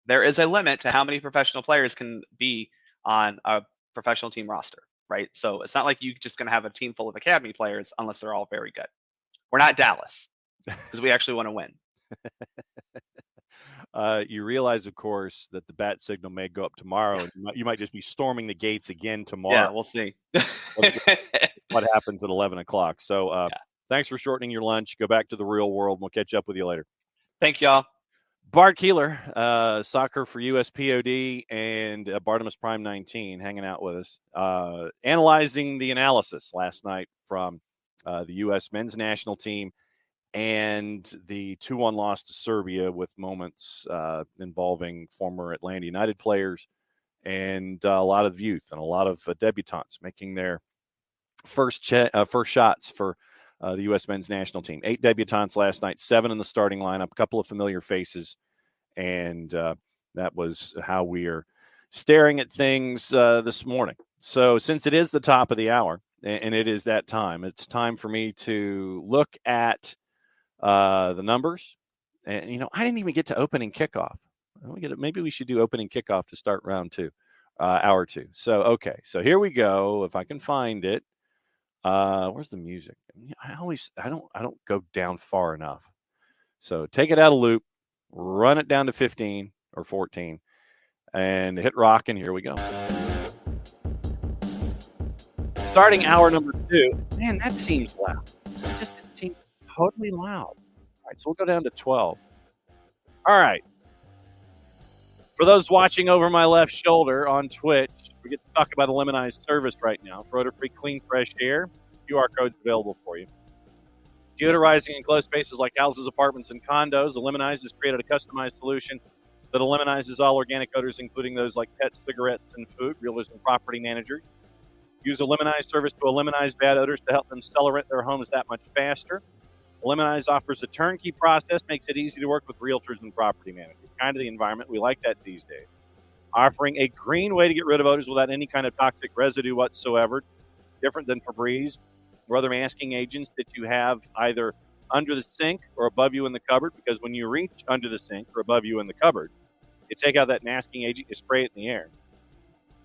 Speaker 2: there is a limit to how many professional players can be on a professional team roster, right? So it's not like you're just going to have a team full of academy players unless they're all very good. We're not Dallas, because we actually want to win.
Speaker 1: You realize, of course, that the bat signal may go up tomorrow, and you might just be storming the gates again tomorrow.
Speaker 2: Yeah, we'll see.
Speaker 1: What happens at 11 o'clock. So thanks for shortening your lunch. Go back to the real world. We'll catch up with you later.
Speaker 2: Thank y'all.
Speaker 1: Bart Keeler, SoccerForUS POD, and Bartimus Prime 19 hanging out with us, analyzing the analysis last night from the U.S. men's national team and the 2-1 loss to Serbia, with moments involving former Atlanta United players and a lot of youth and a lot of debutants making their first shots for the U.S. men's national team. 8 debutants last night, 7 in the starting lineup, a couple of familiar faces, and that was how we are staring at things this morning. So since it is the top of the hour, and it is that time, it's time for me to look at the numbers. And, I didn't even get to opening kickoff. Maybe we should do opening kickoff to start round 2, hour 2. So, okay. So here we go. If I can find it. Where's the music? I don't go down far enough. So take it out of loop, run it down to 15 or 14. and hit rock, and here we go. Starting hour number 2. Man, that seems loud. It seems totally loud. All right, so we'll go down to 12. All right. For those watching over my left shoulder on Twitch, we get to talk about a lemonized service right now. For odor-free, clean, fresh air, QR codes available for you. Deodorizing in closed spaces like houses, apartments, and condos, Lemonize has created a customized solution that eliminizes all organic odors, including those like pets, cigarettes, and food. Realtors and property managers use a Lemonize service to eliminate bad odors to help them sell or rent their homes that much faster. Lemonize offers a turnkey process, makes it easy to work with realtors and property managers. Kind of the environment. We like that these days. Offering a green way to get rid of odors without any kind of toxic residue whatsoever, different than Febreze or other masking agents that you have either under the sink or above you in the cupboard, because when you reach under the sink or above you in the cupboard, you take out that masking agent, you spray it in the air.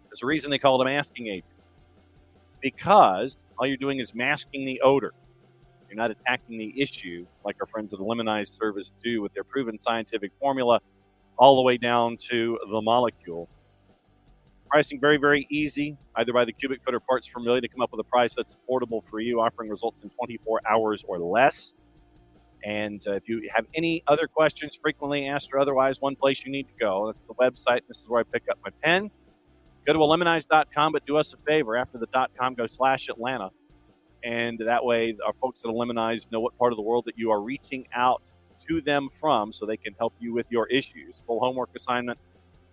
Speaker 1: There's a reason they call it a masking agent, because all you're doing is masking the odor. You're not attacking the issue like our friends at the Lemonize service do with their proven scientific formula all the way down to the molecule. Pricing very, very easy, either by the cubic foot or parts per million, to come up with a price that's affordable for you, offering results in 24 hours or less. And if you have any other questions, frequently asked or otherwise, one place you need to go. That's the website. This is where I pick up my pen. Go to lemonize.com, but do us a favor. After the .com, go /Atlanta. And that way our folks at Lemonize know what part of the world that you are reaching out to them from, so they can help you with your issues. Full homework assignment,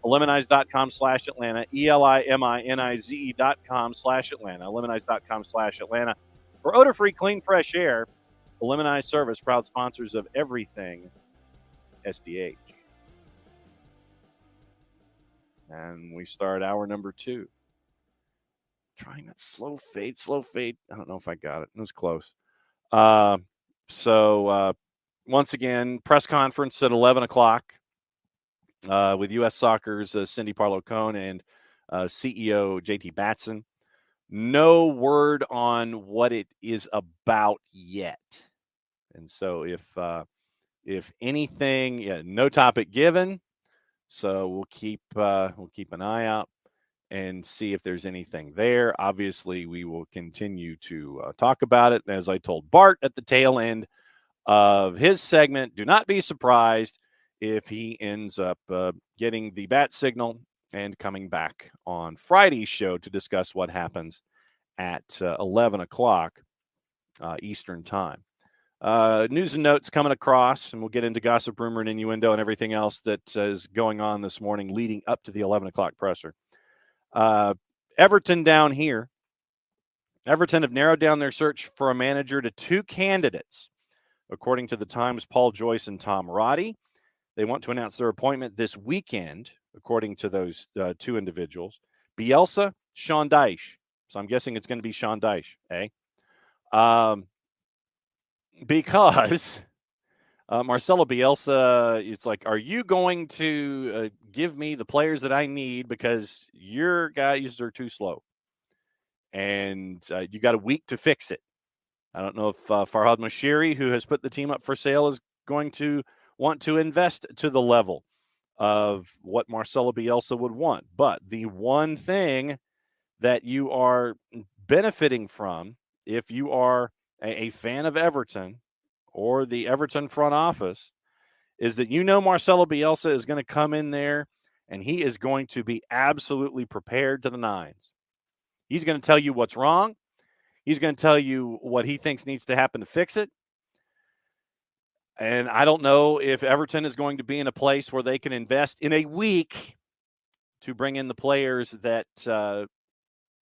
Speaker 1: lemonize.com /Atlanta, ELIMINIZE.com /Atlanta, lemonize.com /Atlanta. For odor-free, clean, fresh air, the Lemonize service, proud sponsors of everything SDH. And we start hour number 2. Trying that slow fade. I don't know if I got it. It was close. So once again, press conference at 11 o'clock with U.S. Soccer's Cindy Parlow-Cohn and CEO J.T. Batson. No word on what it is about yet. And so if anything, no topic given. So we'll keep an eye out and see if there's anything there. Obviously, we will continue to talk about it. As I told Bart at the tail end of his segment, do not be surprised if he ends up getting the bat signal and coming back on Friday's show to discuss what happens at 11 o'clock Eastern time. News and notes coming across, and we'll get into gossip, rumor, and innuendo and everything else that is going on this morning leading up to the 11 o'clock presser. Everton down here. Everton have narrowed down their search for a manager to 2 candidates, according to the Times, Paul Joyce and Tom Roddy. They want to announce their appointment this weekend, according to those 2 individuals. Bielsa, Sean Dyche. So I'm guessing it's going to be Sean Dyche, eh? Because Marcelo Bielsa, it's like, are you going to give me the players that I need because your guys are too slow? And you got a week to fix it. I don't know if Farhad Moshiri, who has put the team up for sale, is going to want to invest to the level of what Marcelo Bielsa would want. But the one thing that you are benefiting from, if you are a fan of Everton or the Everton front office, is that Marcelo Bielsa is going to come in there and he is going to be absolutely prepared to the nines. He's going to tell you what's wrong. He's going to tell you what he thinks needs to happen to fix it. And I don't know if Everton is going to be in a place where they can invest in a week to bring in the players that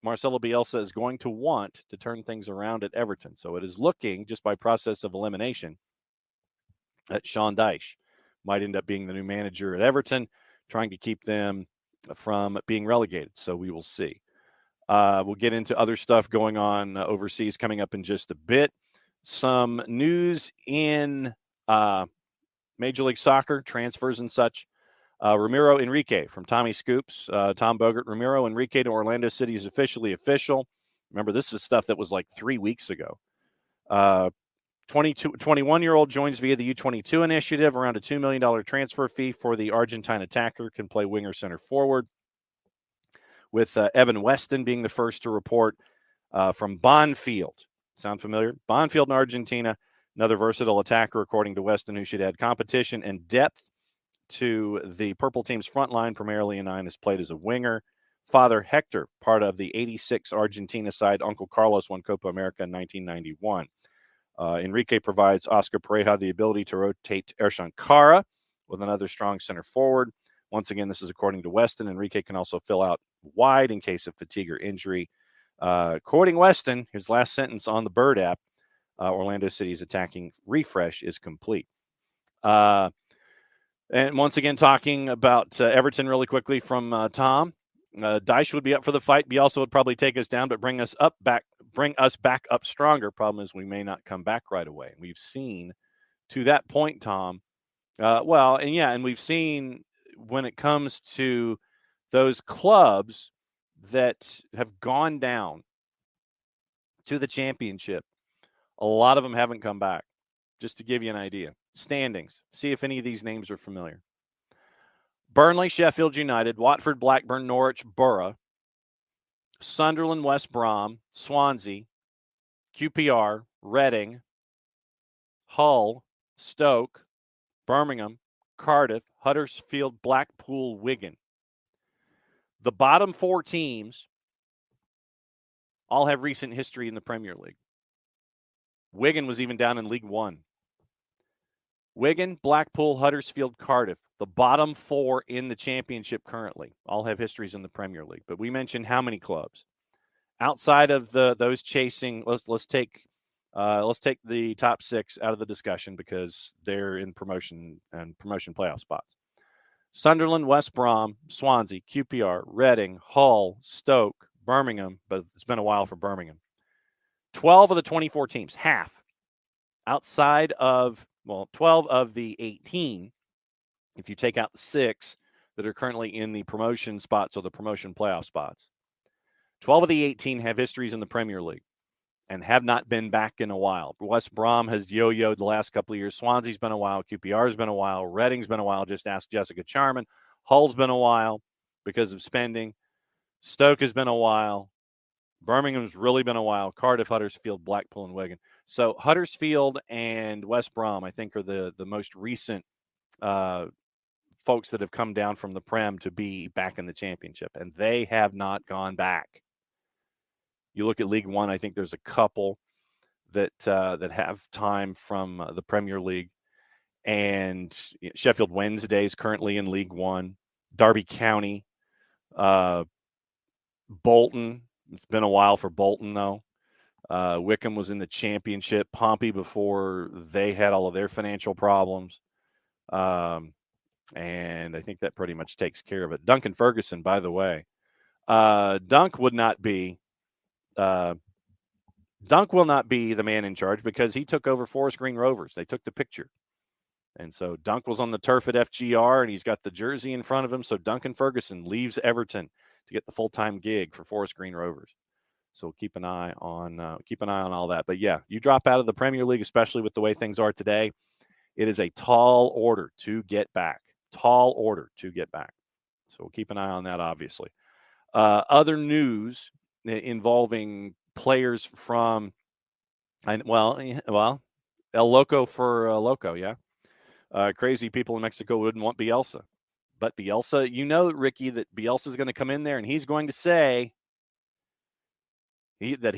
Speaker 1: Marcelo Bielsa is going to want to turn things around at Everton. So it is looking, just by process of elimination, that Sean Dyche might end up being the new manager at Everton, trying to keep them from being relegated. So we will see. We'll get into other stuff going on overseas coming up in just a bit. Some news in Major League Soccer, transfers and such. Ramiro Enrique from Tommy Scoops, Tom Bogert. Ramiro Enrique to Orlando City is officially official. Remember, this is stuff that was like 3 weeks ago. 21-year-old joins via the U22 initiative, around a $2 million transfer fee for the Argentine attacker, can play winger, center, forward, with Evan Weston being the first to report from Bonfield. Sound familiar? Bonfield in Argentina, another versatile attacker, according to Weston, who should add competition and depth to the Purple team's front line. Primarily in 9 has played as a winger. Father Hector, part of the 86 Argentina side. Uncle Carlos won Copa America in 1991. Enrique provides Oscar Pareja the ability to rotate Ersan Kara with another strong center forward. Once again, this is according to Weston. Enrique can also fill out wide in case of fatigue or injury. Quoting Weston, his last sentence on the Bird app, Orlando City's attacking refresh is complete. And once again, talking about Everton really quickly from Tom. Dyche would be up for the fight. Bielsa would probably take us down, but bring us back up stronger. Problem is we may not come back right away. We've seen to that point, Tom. And we've seen when it comes to those clubs that have gone down to the championship, a lot of them haven't come back. Just to give you an idea. Standings. See if any of these names are familiar. Burnley, Sheffield United, Watford, Blackburn, Norwich, Borough, Sunderland, West Brom, Swansea, QPR, Reading, Hull, Stoke, Birmingham, Cardiff, Huddersfield, Blackpool, Wigan. The bottom 4 teams all have recent history in the Premier League. Wigan was even down in League One. Wigan, Blackpool, Huddersfield, Cardiff. The bottom 4 in the championship currently all have histories in the Premier League. But we mentioned how many clubs outside of those chasing. Let's take the top 6 out of the discussion because they're in promotion playoff spots. Sunderland, West Brom, Swansea, QPR, Reading, Hull, Stoke, Birmingham. But it's been a while for Birmingham. 12 of the 24 teams, half outside of. 12 of the 18, if you take out the 6 that are currently in the promotion spots or the promotion playoff spots, 12 of the 18 have histories in the Premier League and have not been back in a while. West Brom has yo-yoed the last couple of years. Swansea's been a while. QPR's been a while. Reading's been a while. Just ask Jessica Charman. Hull's been a while because of spending. Stoke has been a while. Birmingham's really been a while. Cardiff, Huddersfield, Blackpool, and Wigan. So Huddersfield and West Brom, I think, are the most recent folks that have come down from the Prem to be back in the championship, and they have not gone back. You look at League One, I think there's a couple that have time from the Premier League, and Sheffield Wednesday is currently in League One. Derby County, Bolton. It's been a while for Bolton, though. Wickham was in the championship. Pompey before they had all of their financial problems. And I think that pretty much takes care of it. Duncan Ferguson, by the way. Dunk will not be the man in charge because he took over Forest Green Rovers. They took the picture. And so Dunk was on the turf at FGR, and he's got the jersey in front of him. So Duncan Ferguson leaves Everton to get the full-time gig for Forest Green Rovers. So keep an eye on all that. But yeah, you drop out of the Premier League, especially with the way things are today, it is a tall order to get back. So we'll keep an eye on that, obviously. Other news involving players from, El Loco for Loco, yeah. Crazy people in Mexico wouldn't want Bielsa. But Bielsa, Ricky, that Bielsa is going to come in there and he's going to say that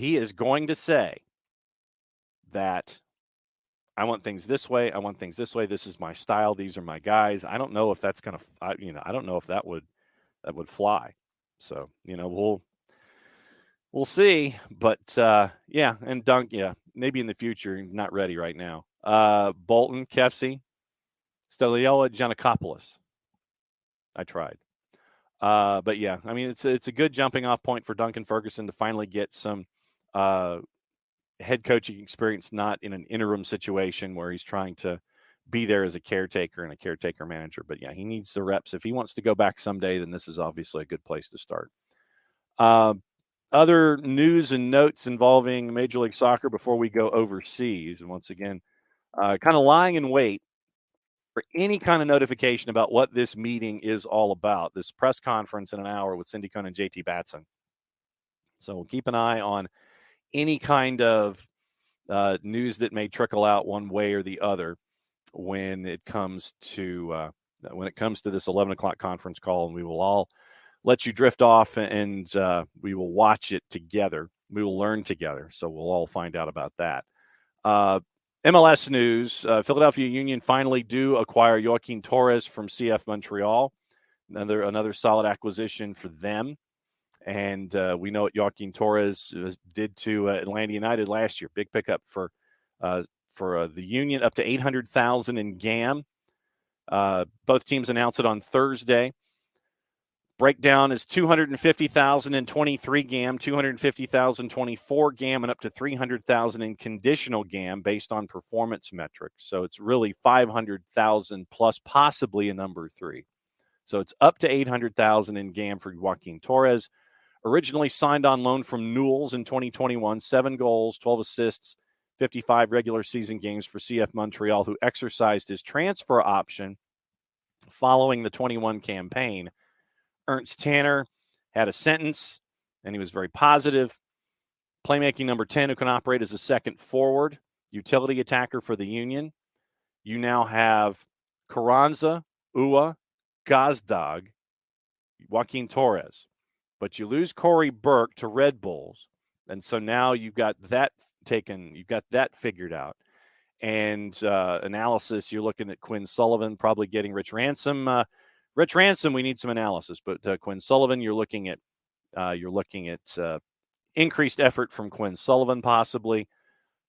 Speaker 1: I want things this way. This is my style. These are my guys. I don't know if that's going to, I don't know if that would fly. So, we'll see. But, and Dunk, maybe in the future, not ready right now. Bolton, Kefsi, Steliola, Giannakopoulos. I tried. But yeah, I mean, it's a good jumping off point for Duncan Ferguson to finally get some head coaching experience, not in an interim situation where he's trying to be there as a caretaker and a caretaker manager. But yeah, he needs the reps. If he wants to go back someday, then this is obviously a good place to start. other news and notes involving Major League Soccer before we go overseas. And once again, kind of lying in wait for any kind of notification about what this meeting is all about, this press conference in an hour with Cindy Cohn and JT Batson. So we'll keep an eye on any kind of news that may trickle out one way or the other when it comes to this 11 o'clock conference call, and we will all let you drift off and we will watch it together. We will learn together. So we'll all find out about that. MLS news, Philadelphia Union finally do acquire Joaquin Torres from CF Montreal. Another solid acquisition for them. And we know what Joaquin Torres did to Atlanta United last year. Big pickup for the Union, up to $800,000 in GAM. Both teams announced it on Thursday. Breakdown is $250,000 in 23 GAM, $250,000 24 GAM, and up to $300,000 in conditional GAM based on performance metrics. So it's really $500,000 plus possibly a number 3. So it's up to $800,000 in GAM for Joaquin Torres. Originally signed on loan from Newell's in 2021, 7 goals, 12 assists, 55 regular season games for CF Montreal, who exercised his transfer option following the 21 campaign. Ernst Tanner had a sentence, and he was very positive. Playmaking number 10, who can operate as a second forward, utility attacker for the Union. You now have Carranza, Ua, Gazdag, Joaquin Torres. But you lose Corey Burke to Red Bulls. And so now you've got that figured out. And analysis, you're looking at Quinn Sullivan probably getting Rich Ransom. Rich Ransom, we need some analysis, but Quinn Sullivan, you're looking at increased effort from Quinn Sullivan possibly,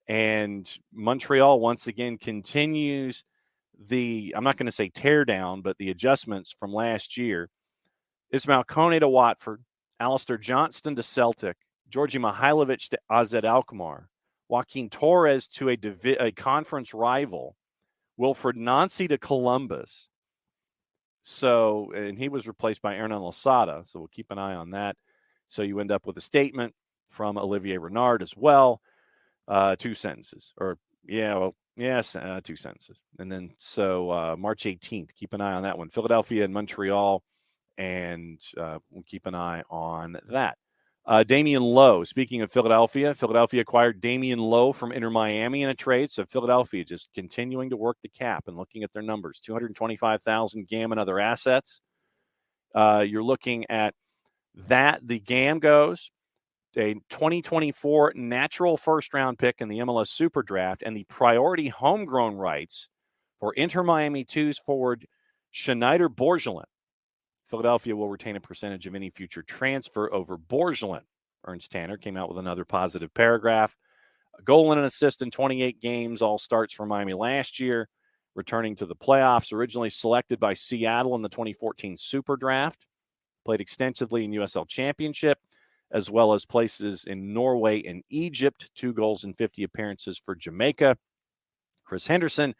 Speaker 1: and Montreal once again continues I'm not going to say tear down, but the adjustments from last year. Ismail Kone to Watford, Alistair Johnston to Celtic, Georgi Mihailovic to AZ Alkmaar, Joaquin Torres to a conference rival, Wilfred Nancy to Columbus. So, and he was replaced by Hernan Losada, so we'll keep an eye on that. So you end up with a statement from Olivier Renard as well. 2 sentences. 2 sentences. And then, so March 18th, keep an eye on that one. Philadelphia and Montreal, and we'll keep an eye on that. Damian Lowe, speaking of Philadelphia acquired Damian Lowe from Inter Miami in a trade. So Philadelphia just continuing to work the cap and looking at their numbers. $225,000 GAM and other assets. You're looking at that. The GAM goes a 2024 natural first-round pick in the MLS Super Draft and the priority homegrown rights for Inter Miami 2's forward Schneider Borgelin. Philadelphia will retain a percentage of any future transfer over Borgelin. Ernst Tanner came out with another positive paragraph. A goal and an assist in 28 games, all starts for Miami last year, returning to the playoffs. Originally selected by Seattle in the 2014 Super Draft, played extensively in USL Championship, as well as places in Norway and Egypt, 2 goals and 50 appearances for Jamaica. Chris Henderson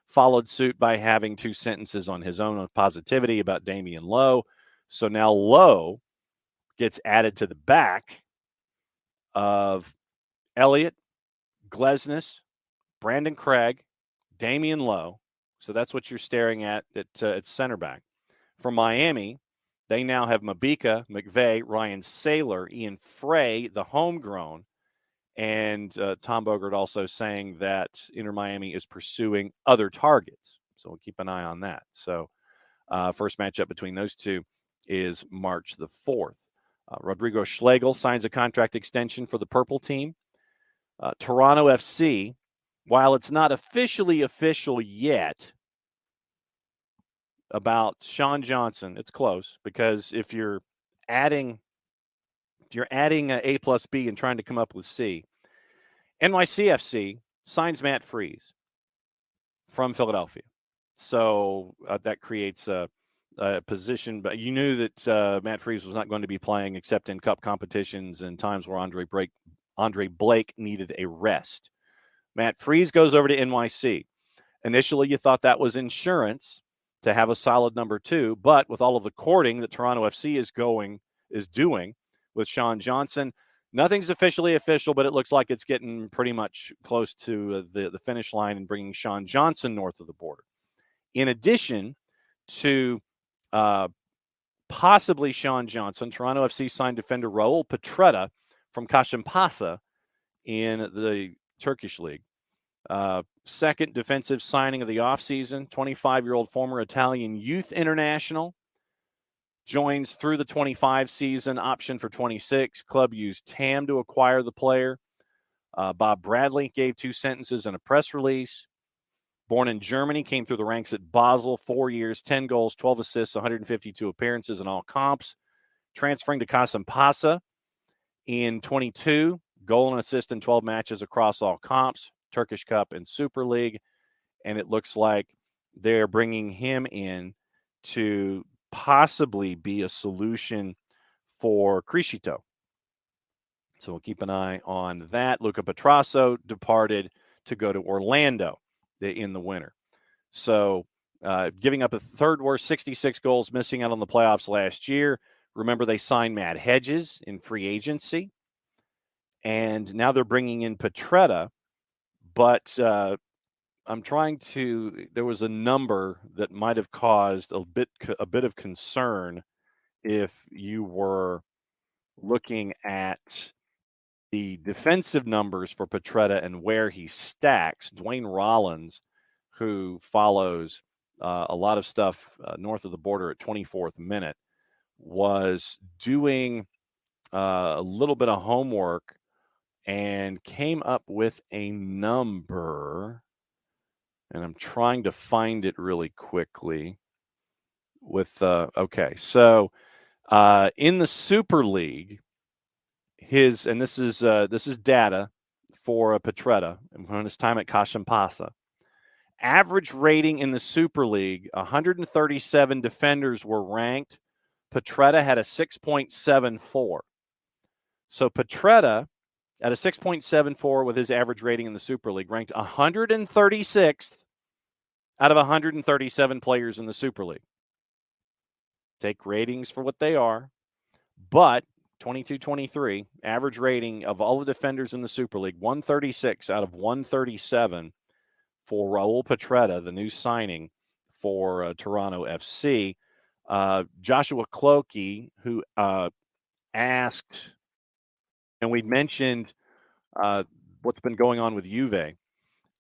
Speaker 1: followed suit by having 2 sentences on his own of positivity about Damian Lowe. So now Lowe gets added to the back of Elliott, Glesnes, Brandon Craig, Damian Lowe. So that's what you're staring at center back. For Miami, they now have Mabika, McVeigh, Ryan Saylor, Ian Frey, the homegrown, and Tom Bogert also saying that Inter Miami is pursuing other targets. So we'll keep an eye on that. So first matchup between those two is March the 4th. Rodrigo Schlegel signs a contract extension for the Purple team. Toronto FC, while it's not officially official yet about Sean Johnson, it's close, because if you're adding A plus B and trying to come up with C, NYCFC signs Matt Freese from Philadelphia. So that creates a position, but you knew that Matt Freese was not going to be playing except in cup competitions and times where Andre Blake needed a rest. Matt Freese goes over to NYC. Initially, you thought that was insurance to have a solid number 2, but with all of the courting that Toronto FC is doing with Sean Johnson, nothing's officially official, but it looks like it's getting pretty much close to the finish line and bringing Sean Johnson north of the border. In addition to possibly Sean Johnson, Toronto FC signed defender Raul Petretta from Kashimpasa in the Turkish league. Second defensive signing of the offseason, 25-year-old former Italian youth international, joins through the 25 season, option for 26. Club used TAM to acquire the player. Bob Bradley gave 2 sentences in a press release. Born in Germany, came through the ranks at Basel, 4 years, 10 goals, 12 assists, 152 appearances in all comps. Transferring to Kasımpaşa in 22, goal and assist in 12 matches across all comps, Turkish Cup and Super League. And it looks like they're bringing him in to possibly be a solution for Criscito. So we'll keep an eye on that. Luca Petrasso departed to go to Orlando in the winter. So giving up a third worst, 66 goals, missing out on the playoffs last year. Remember, they signed Matt Hedges in free agency. And now they're bringing in Petretta. But I'm trying to – there was a number that might have caused a bit of concern if you were looking at the defensive numbers for Petretta and where he stacks. Dwayne Rollins, who follows a lot of stuff north of the border at 24th minute, was doing a little bit of homework and came up with a number, and I'm trying to find it really quickly. Okay, so in the Super League, and this is data for Petretta from his time at Kashimpasa. Average rating in the Super League, 137 defenders were ranked. Petretta had a 6.74. So Petretta, at a 6.74 with his average rating in the Super League, ranked 136th out of 137 players in the Super League. Take ratings for what they are. But 22-23, average rating of all the defenders in the Super League, 136 out of 137 for Raul Petretta, the new signing for Toronto FC. Joshua Clokey, who asked, and we mentioned what's been going on with Juve,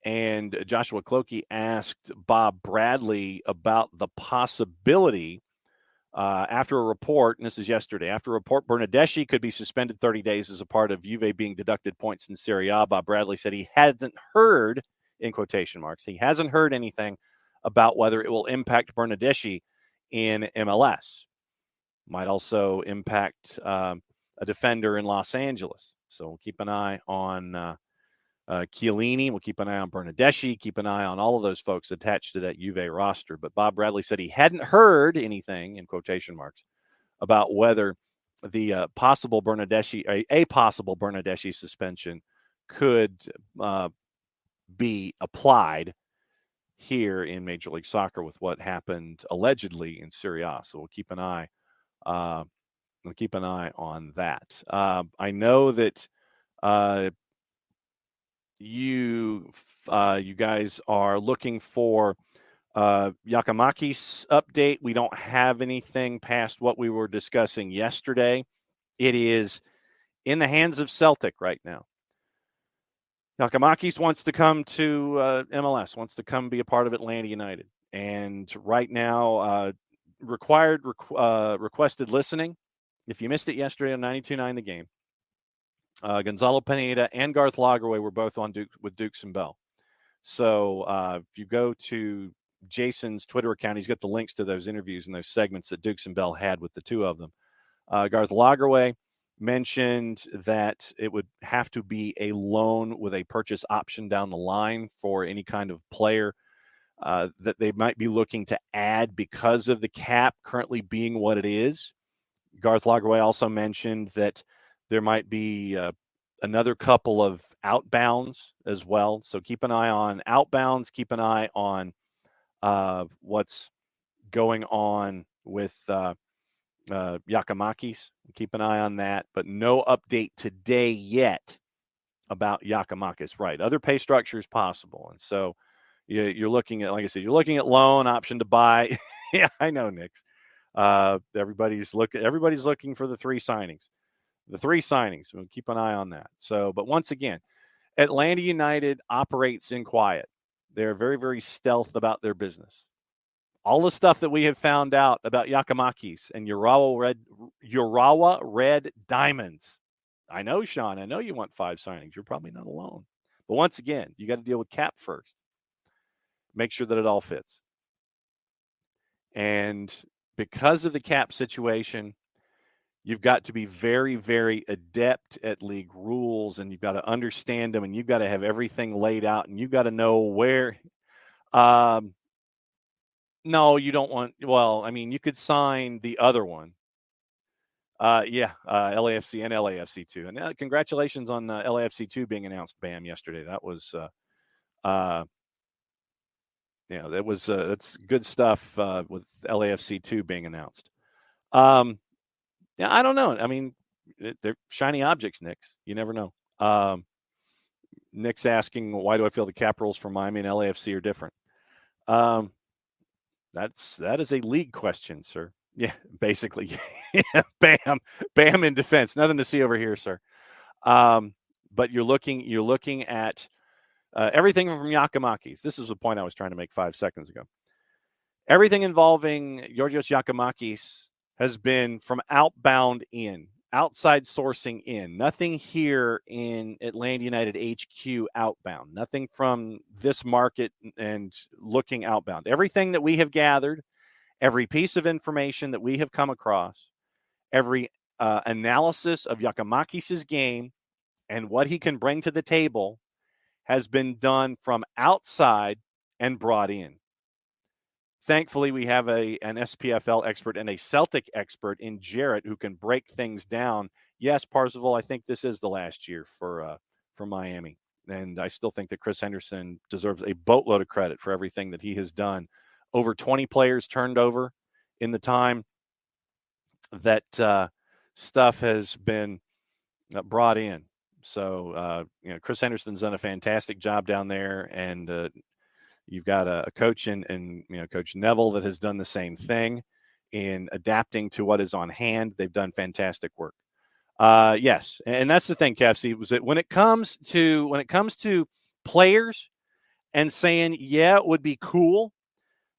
Speaker 1: and Joshua Clokey asked Bob Bradley about the possibility after a report, and this is yesterday, after a report, Bernardeschi could be suspended 30 days as a part of Juve being deducted points in Serie A. Bob Bradley said he hasn't heard, in quotation marks, he hasn't heard anything about whether it will impact Bernardeschi in MLS. Might also impact a defender in Los Angeles. So we'll keep an eye on Chiellini. We'll keep an eye on Bernardeschi. Keep an eye on all of those folks attached to that Juve roster. But Bob Bradley said he hadn't heard anything, in quotation marks, about whether the possible Bernardeschi, a possible Bernardeschi suspension could be applied here in Major League Soccer with what happened allegedly in Serie A. So we'll keep an eye. We'll keep an eye on that. I know that you guys are looking for Giakoumakis update. We don't have anything past what we were discussing yesterday. It is in the hands of Celtic right now. Giakoumakis wants to come to MLS, wants to come be a part of Atlanta United. And right now, requested listening. If you missed it yesterday on 92.9 The Game, Gonzalo Pineda and Garth Lagerwey were both on with Dukes and Bell. So if you go to Jason's Twitter account, he's got the links to those interviews and those segments that Dukes and Bell had with the two of them. Garth Lagerwey mentioned that it would have to be a loan with a purchase option down the line for any kind of player that they might be looking to add because of the cap currently being what it is. Garth Lagerwey also mentioned that there might be another couple of outbounds as well. So keep an eye on outbounds. Keep an eye on what's going on with Yakamakis. Keep an eye on that, but no update today yet about Yakamakis. Right, other pay structures possible, and so you're looking at, like I said, you're looking at loan, option to buy. Yeah, I know, Nix. Everybody's looking for the three signings. The three signings. We'll keep an eye on that. So, but once again, Atlanta United operates in quiet. They're very, very stealth about their business. All the stuff that we have found out about Yakamakis and Urawa Red Diamonds. I know, Sean. I know you want 5 signings. You're probably not alone. But once again, you got to deal with cap first. Make sure that it all fits. And because of the cap situation, you've got to be very, very adept at league rules, and you've got to understand them, and you've got to have everything laid out, and you've got to know where. No, you don't want. Well, I mean, you could sign the other one. LAFC and LAFC 2. And congratulations on LAFC 2 being announced, Bam, yesterday. That was, that's good stuff with LAFC 2 being announced. Yeah, I don't know. I mean, they're shiny objects, Nick's. You never know. Nick's asking, why do I feel the cap rules for Miami and LAFC are different? That is a league question, sir. Yeah, basically. Yeah, bam in defense. Nothing to see over here, sir. But you're looking at everything from Yakamakis. This is the point I was trying to make 5 seconds ago. Everything involving Georgios Yakamakis has been from outbound in, outside sourcing in. Nothing here in Atlanta United HQ outbound. Nothing from this market and looking outbound. Everything that we have gathered, every piece of information that we have come across, every analysis of Yakamakis' game and what he can bring to the table has been done from outside and brought in. Thankfully, we have an SPFL expert and a Celtic expert in Jarrett who can break things down. Yes, Parzival, I think this is the last year for Miami. And I still think that Chris Henderson deserves a boatload of credit for everything that he has done. Over 20 players turned over in the time that stuff has been brought in. So, Chris Henderson's done a fantastic job down there, and you've got a coach in Coach Neville that has done the same thing in adapting to what is on hand. They've done fantastic work. Yes, and that's the thing, KFC, was that when it comes to players and saying, yeah, it would be cool,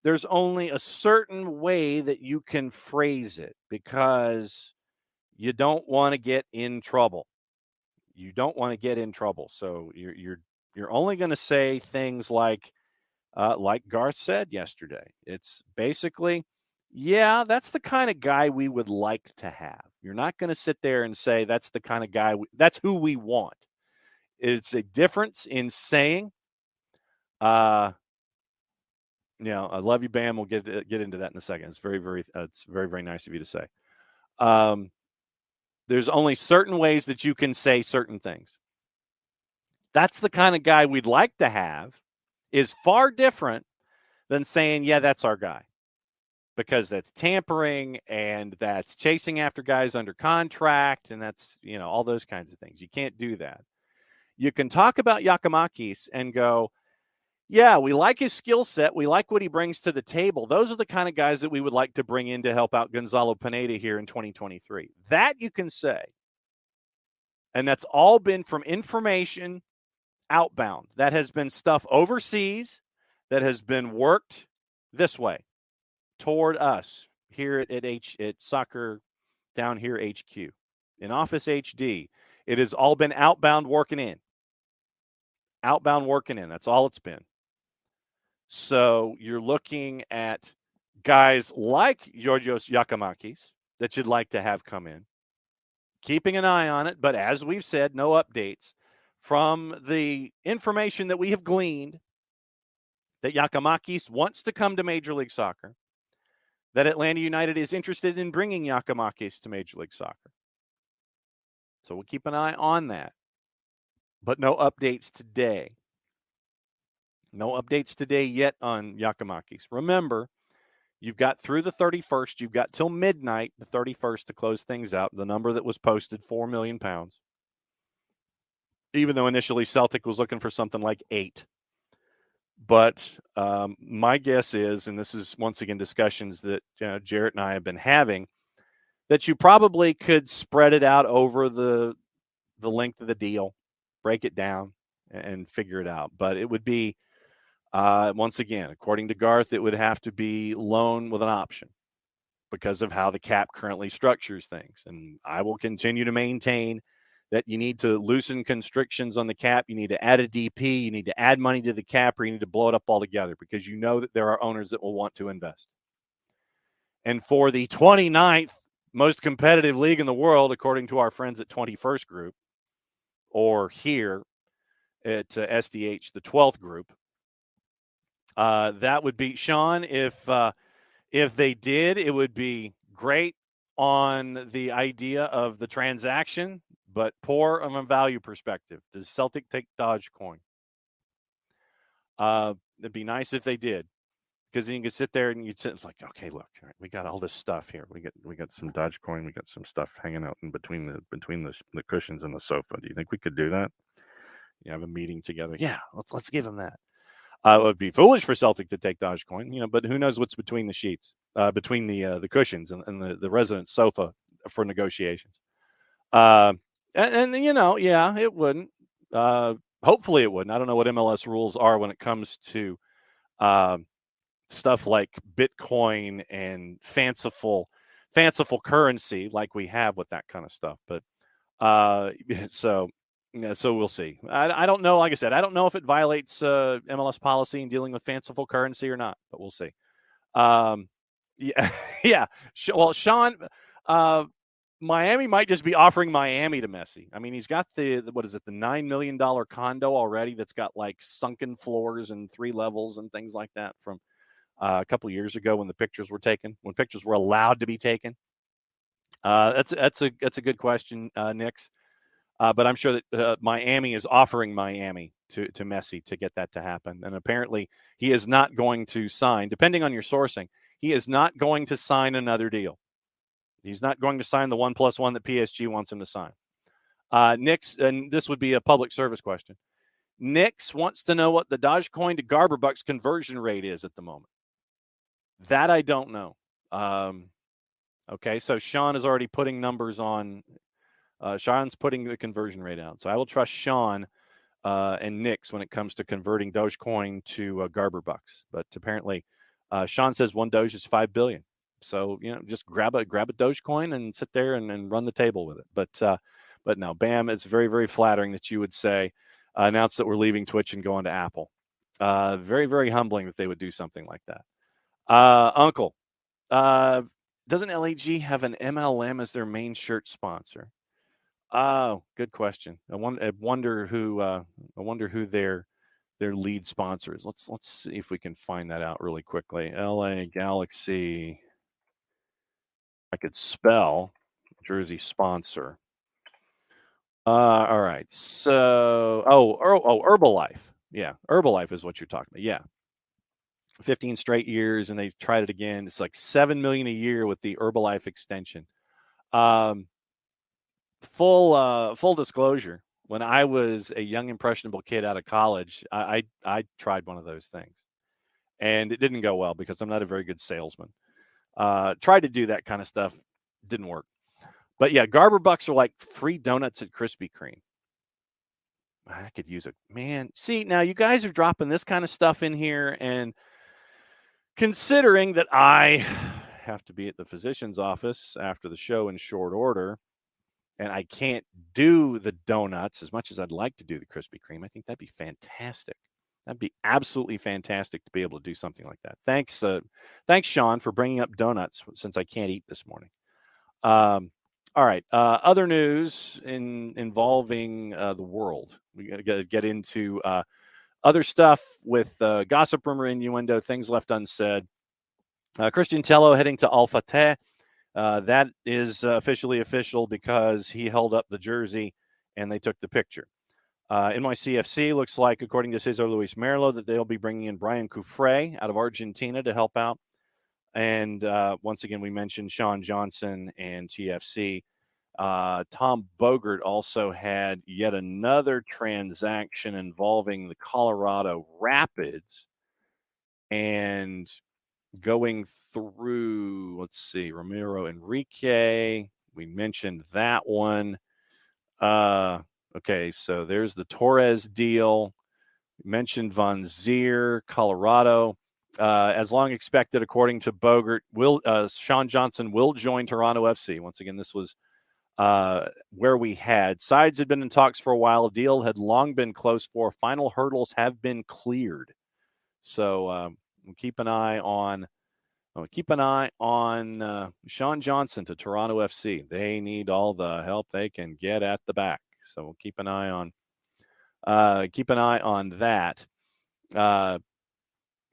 Speaker 1: there's only a certain way that you can phrase it because you don't want to get in trouble. You don't want to get in trouble. So you're only going to say things like Garth said yesterday. It's basically, yeah, that's the kind of guy we would like to have. You're not going to sit there and say that's the kind of guy, that's who we want. It's a difference in saying, I love you, Bam. We'll get into that in a second. It's very, very, very nice of you to say. There's only certain ways that you can say certain things. That's the kind of guy we'd like to have is far different than saying, yeah, that's our guy. Because that's tampering and that's chasing after guys under contract and that's, all those kinds of things. You can't do that. You can talk about Yakamakis and go, yeah, we like his skill set. We like what he brings to the table. Those are the kind of guys that we would like to bring in to help out Gonzalo Pineda here in 2023. That you can say. And that's all been from information outbound. That has been stuff overseas that has been worked this way toward us here at Soccer Down Here HQ. In Office HD, it has all been outbound working in. Outbound working in. That's all it's been. So you're looking at guys like Georgios Yakamakis that you'd like to have come in. Keeping an eye on it, but as we've said, no updates. From the information that we have gleaned, that Yakamakis wants to come to Major League Soccer, that Atlanta United is interested in bringing Yakamakis to Major League Soccer. So we'll keep an eye on that. But no updates today. No updates today yet on Yakamakis. Remember, You've got through the 31st. You've got till midnight, the 31st, to close things out. The number that was posted, £4 million. Even though initially Celtic was looking for something like 8. But my guess is, and this is once again discussions that Jarrett and I have been having, that you probably could spread it out over the length of the deal, break it down, and figure it out. But it would be, once again, according to Garth, it would have to be loan with an option because of how the cap currently structures things. And I will continue to maintain that you need to loosen constrictions on the cap. You need to add a DP. You need to add money to the cap, or you need to blow it up altogether, because you know that there are owners that will want to invest. And for the 29th most competitive league in the world, according to our friends at 21st Group, or here at SDH, the 12th group, that would be, Sean, if they did, it would be great on the idea of the transaction, but poor from a value perspective. Does Celtic take Dogecoin? It'd be nice if they did, because then you could sit there and you'd say, it's like, okay, look, all right, we got all this stuff here. We got some Dogecoin. We got some stuff hanging out in between the cushions and the sofa. Do you think we could do that? You have a meeting together. Yeah, let's give them that. It would be foolish for Celtic to take Dogecoin, but who knows what's between the sheets, between the cushions and the resident sofa for negotiations. And yeah, it wouldn't. Hopefully it wouldn't. I don't know what MLS rules are when it comes to stuff like Bitcoin and fanciful currency like we have with that kind of stuff. But so we'll see. I don't know. Like I said, I don't know if it violates MLS policy in dealing with fanciful currency or not, but we'll see. Yeah, yeah. Well, Sean, Miami might just be offering Miami to Messi. I mean, he's got the $9 million condo already that's got like sunken floors and 3 levels and things like that from a couple of years ago when the pictures were taken, when pictures were allowed to be taken. That's a good question, Nix. But I'm sure that Miami is offering Miami to Messi to get that to happen. And apparently he is not going to sign, depending on your sourcing, he is not going to sign another deal. He's not going to sign the 1+1 that PSG wants him to sign. Nix, and this would be a public service question. Nix wants to know what the Dogecoin to Garber Bucks conversion rate is at the moment. That I don't know. Okay, so Sean is already putting numbers on. Sean's putting the conversion rate out. So I will trust Sean and Nix when it comes to converting Dogecoin to Garber Bucks. But apparently, Sean says 1 Doge is $5 billion. So, just grab a Dogecoin and sit there and run the table with it. But no, Bam, it's very, very flattering that you would say, announce that we're leaving Twitch and going to Apple. Very, very humbling that they would do something like that. Uncle, doesn't LAG have an MLM as their main shirt sponsor? Oh, good question. I wonder who their lead sponsor is. Let's see if we can find that out really quickly. LA Galaxy. I could spell jersey sponsor. All right. So, Herbalife. Yeah, Herbalife is what you're talking about. Yeah. 15 straight years, and they tried it again. It's like $7 million a year with the Herbalife extension. Full disclosure, when I was a young impressionable kid out of college, I tried one of those things, and it didn't go well because I'm not a very good salesman. Tried to do that kind of stuff, didn't work. But yeah, Garber Bucks are like free donuts at Krispy Kreme. I could use it, man. See, now you guys are dropping this kind of stuff in here, and considering that I have to be at the physician's office after the show in short order, and I can't do the donuts as much as I'd like to do the Krispy Kreme, I think that'd be fantastic. That'd be absolutely fantastic to be able to do something like that. Thanks, Sean, for bringing up donuts since I can't eat this morning. All right. Other news involving the world. We got to get into other stuff with gossip, rumor, innuendo, things left unsaid. Christian Tello heading to Al Fateh. That is officially official because he held up the jersey and they took the picture. NYCFC looks like, according to Cesar Luis Merlo, that they'll be bringing in Brian Cufré out of Argentina to help out. And once again, we mentioned Sean Johnson and TFC. Tom Bogert also had yet another transaction involving the Colorado Rapids. And going through, let's see, Ramiro Enrique, we mentioned that one. Okay, so there's the Torres deal. We mentioned Von Zier, Colorado. As long expected, according to Bogert, Sean Johnson will join Toronto FC. Once again, this was where we had sides had been in talks for a while. A deal had long been close for. Final hurdles have been cleared. So we'll keep an eye on Sean Johnson to Toronto FC. They need all the help they can get at the back. So we'll keep an eye on that.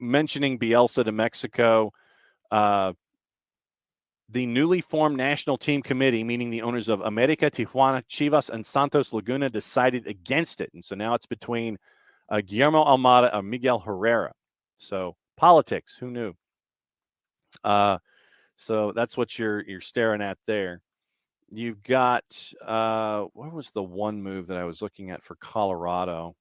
Speaker 1: Mentioning Bielsa to Mexico, the newly formed national team committee, meaning the owners of America, Tijuana, Chivas, and Santos Laguna, decided against it. And so now it's between Guillermo Almada and Miguel Herrera. So politics, who knew? So that's what you're staring at there. You've got what was the one move that I was looking at for Colorado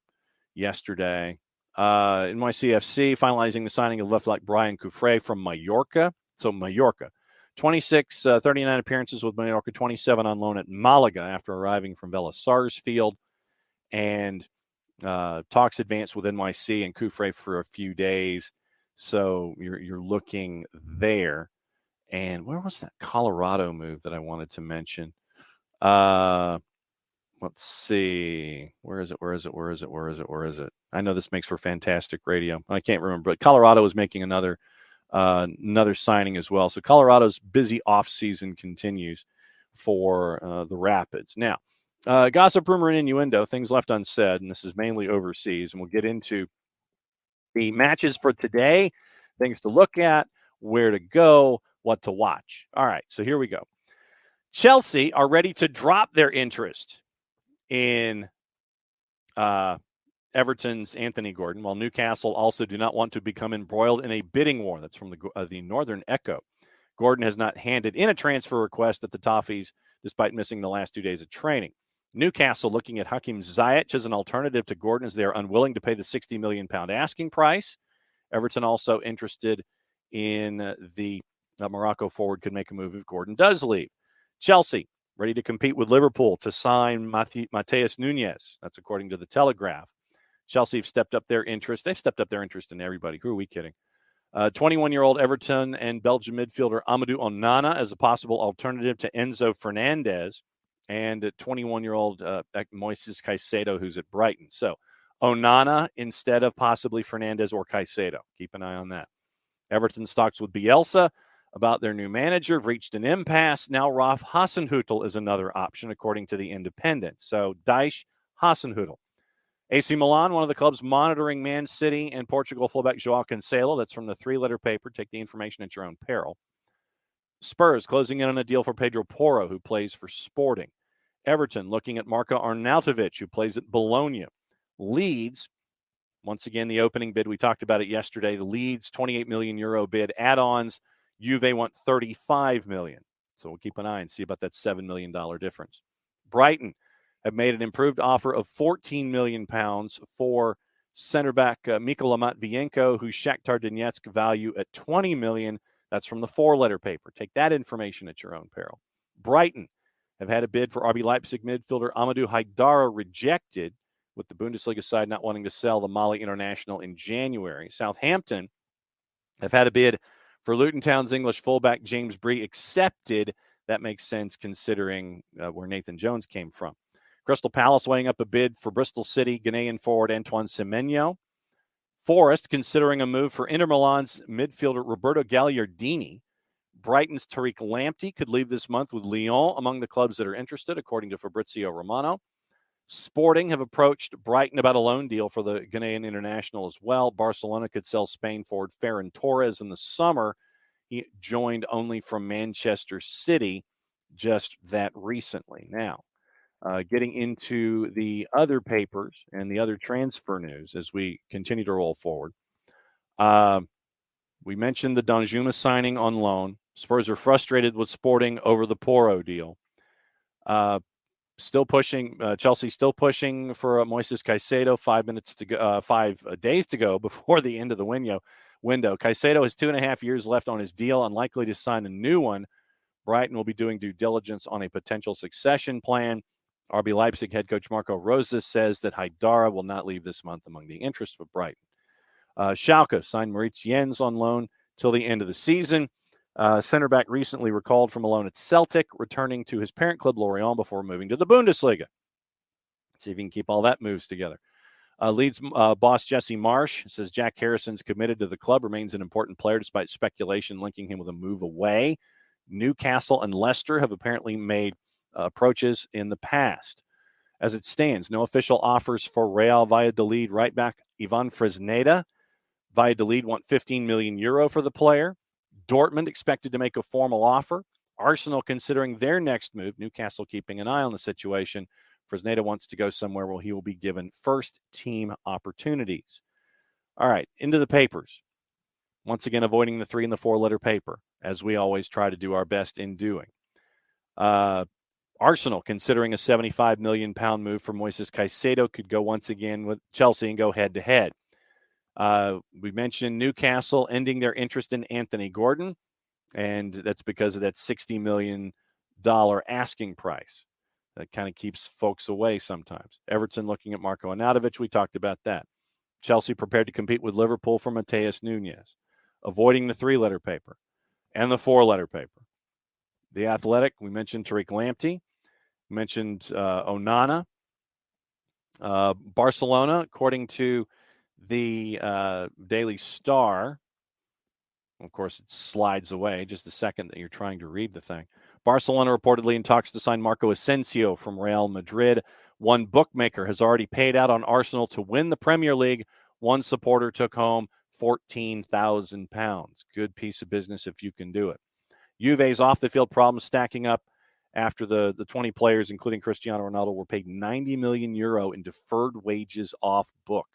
Speaker 1: yesterday? NYCFC finalizing the signing of left back Brian Cufré from Mallorca. So Mallorca, 26, 39 appearances with Mallorca, 27 on loan at Malaga after arriving from Vélez Sarsfield, and talks advanced with NYC and Cufré for a few days. So you're looking there. And where was that Colorado move that I wanted to mention? Let's see. Where is it? I know this makes for fantastic radio. I can't remember, but Colorado is making another signing as well. So Colorado's busy offseason continues for the Rapids. Now, gossip, rumor, and innuendo, things left unsaid, and this is mainly overseas, and we'll get into the matches for today, things to look at, where to go, what to watch. All right, so here we go. Chelsea are ready to drop their interest in Everton's Anthony Gordon, while Newcastle also do not want to become embroiled in a bidding war. That's from the Northern Echo. Gordon has not handed in a transfer request at the Toffees, despite missing the last 2 days of training. Newcastle looking at Hakim Ziyech as an alternative to Gordon, as they are unwilling to pay the £60 million asking price. Everton also interested in the Morocco forward, could make a move if Gordon does leave. Chelsea ready to compete with Liverpool to sign Mateus Nunes. That's according to the Telegraph. Chelsea have stepped up their interest. They've stepped up their interest in everybody. Who are we kidding? 21-year-old Everton and Belgian midfielder Amadou Onana as a possible alternative to Enzo Fernandez, and 21-year-old Moises Caicedo, who's at Brighton. So Onana instead of possibly Fernandez or Caicedo. Keep an eye on that. Everton talks with Bielsa about their new manager have reached an impasse. Now Ralf Hasenhüttl is another option, according to the Independent. So Dyche, Hasenhüttl. AC Milan, one of the clubs monitoring Man City and Portugal fullback João Cancelo. That's from the three-letter paper. Take the information at your own peril. Spurs closing in on a deal for Pedro Porro, who plays for Sporting. Everton looking at Marko Arnautovic, who plays at Bologna. Leeds, once again, the opening bid, we talked about it yesterday. The Leeds, €28 million bid. Add-ons, Juve want $35 million. So we'll keep an eye and see about that $7 million difference. Brighton have made an improved offer of £14 million for center back Mikola Matvienko, who Shakhtar Donetsk value at $20 million. That's from the four-letter paper. Take that information at your own peril. Brighton have had a bid for RB Leipzig midfielder Amadou Haidara rejected, with the Bundesliga side not wanting to sell the Mali international in January. Southampton have had a bid for Luton Town's English fullback James Bree accepted. That makes sense considering where Nathan Jones came from. Crystal Palace weighing up a bid for Bristol City Ghanaian forward Antoine Semenyo. Forest considering a move for Inter Milan's midfielder Roberto Gagliardini. Brighton's Tariq Lamptey could leave this month, with Lyon among the clubs that are interested, according to Fabrizio Romano. Sporting have approached Brighton about a loan deal for the Ghanaian international as well. Barcelona could sell Spain forward Ferran Torres in the summer. He joined only from Manchester City just that recently. Now, getting into the other papers and the other transfer news as we continue to roll forward. We mentioned the Danjuma signing on loan. Spurs are frustrated with Sporting over the Porro deal. Still pushing. Chelsea still pushing for Moises Caicedo. 5 days to go before the end of the window. Caicedo has 2.5 years left on his deal, unlikely to sign a new one. Brighton will be doing due diligence on a potential succession plan. RB Leipzig head coach Marco Rosas says that Haidara will not leave this month among the interest of Brighton. Schalke signed Moritz Jens on loan till the end of the season. Center back recently recalled from a loan at Celtic, returning to his parent club Lorient before moving to the Bundesliga. See if he can keep all that moves together. Leeds boss Jesse Marsh says Jack Harrison's committed to the club, remains an important player despite speculation linking him with a move away. Newcastle and Leicester have apparently made approaches in the past. As it stands, no official offers for Real Valladolid right back Ivan Fresneda. Valladolid want 15 million euro for the player. Dortmund expected to make a formal offer. Arsenal considering their next move. Newcastle keeping an eye on the situation. Fresneda wants to go somewhere where he will be given first team opportunities. All right, into the papers. Once again, avoiding the 3 and the 4 letter paper, as we always try to do our best in doing. Arsenal considering a £75 million move for Moises Caicedo, could go once again with Chelsea and go head to head. We mentioned Newcastle ending their interest in Anthony Gordon, and that's because of that $60 million asking price. That kind of keeps folks away sometimes. Everton looking at Marko Arnautovic. We talked about that. Chelsea prepared to compete with Liverpool for Mateus Nunes. Avoiding the 3-letter paper and the 4-letter paper. The Athletic, we mentioned Tariq Lamptey. We mentioned Onana. Barcelona, according to the Daily Star, of course, it slides away just the second that you're trying to read the thing. Barcelona reportedly in talks to sign Marco Asensio from Real Madrid. One bookmaker has already paid out on Arsenal to win the Premier League. One supporter took home £14,000. Good piece of business if you can do it. Juve's off-the-field problems stacking up after the 20 players, including Cristiano Ronaldo, were paid €90 million in deferred wages off book.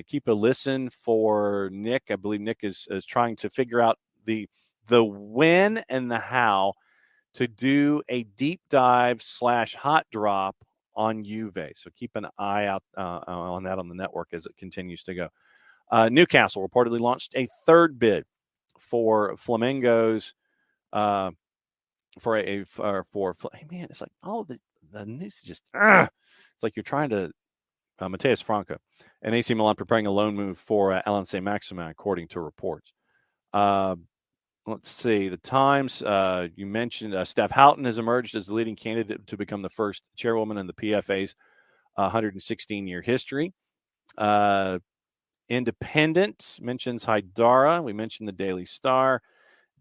Speaker 1: Keep a listen for Nick. I believe Nick is trying to figure out the when and the how to do a deep dive / hot drop on Juve. So keep an eye out on that on the network as it continues to go. Newcastle reportedly launched a third bid for Flamengo's man. It's like all the news is just it's like you're trying to Mateus Franco and AC Milan preparing a loan move for Alan Saint-Maximin, according to reports. Let's see. The Times, you mentioned Steph Houghton has emerged as the leading candidate to become the first chairwoman in the PFA's 116-year history. Independent mentions Haidara. We mentioned the Daily Star.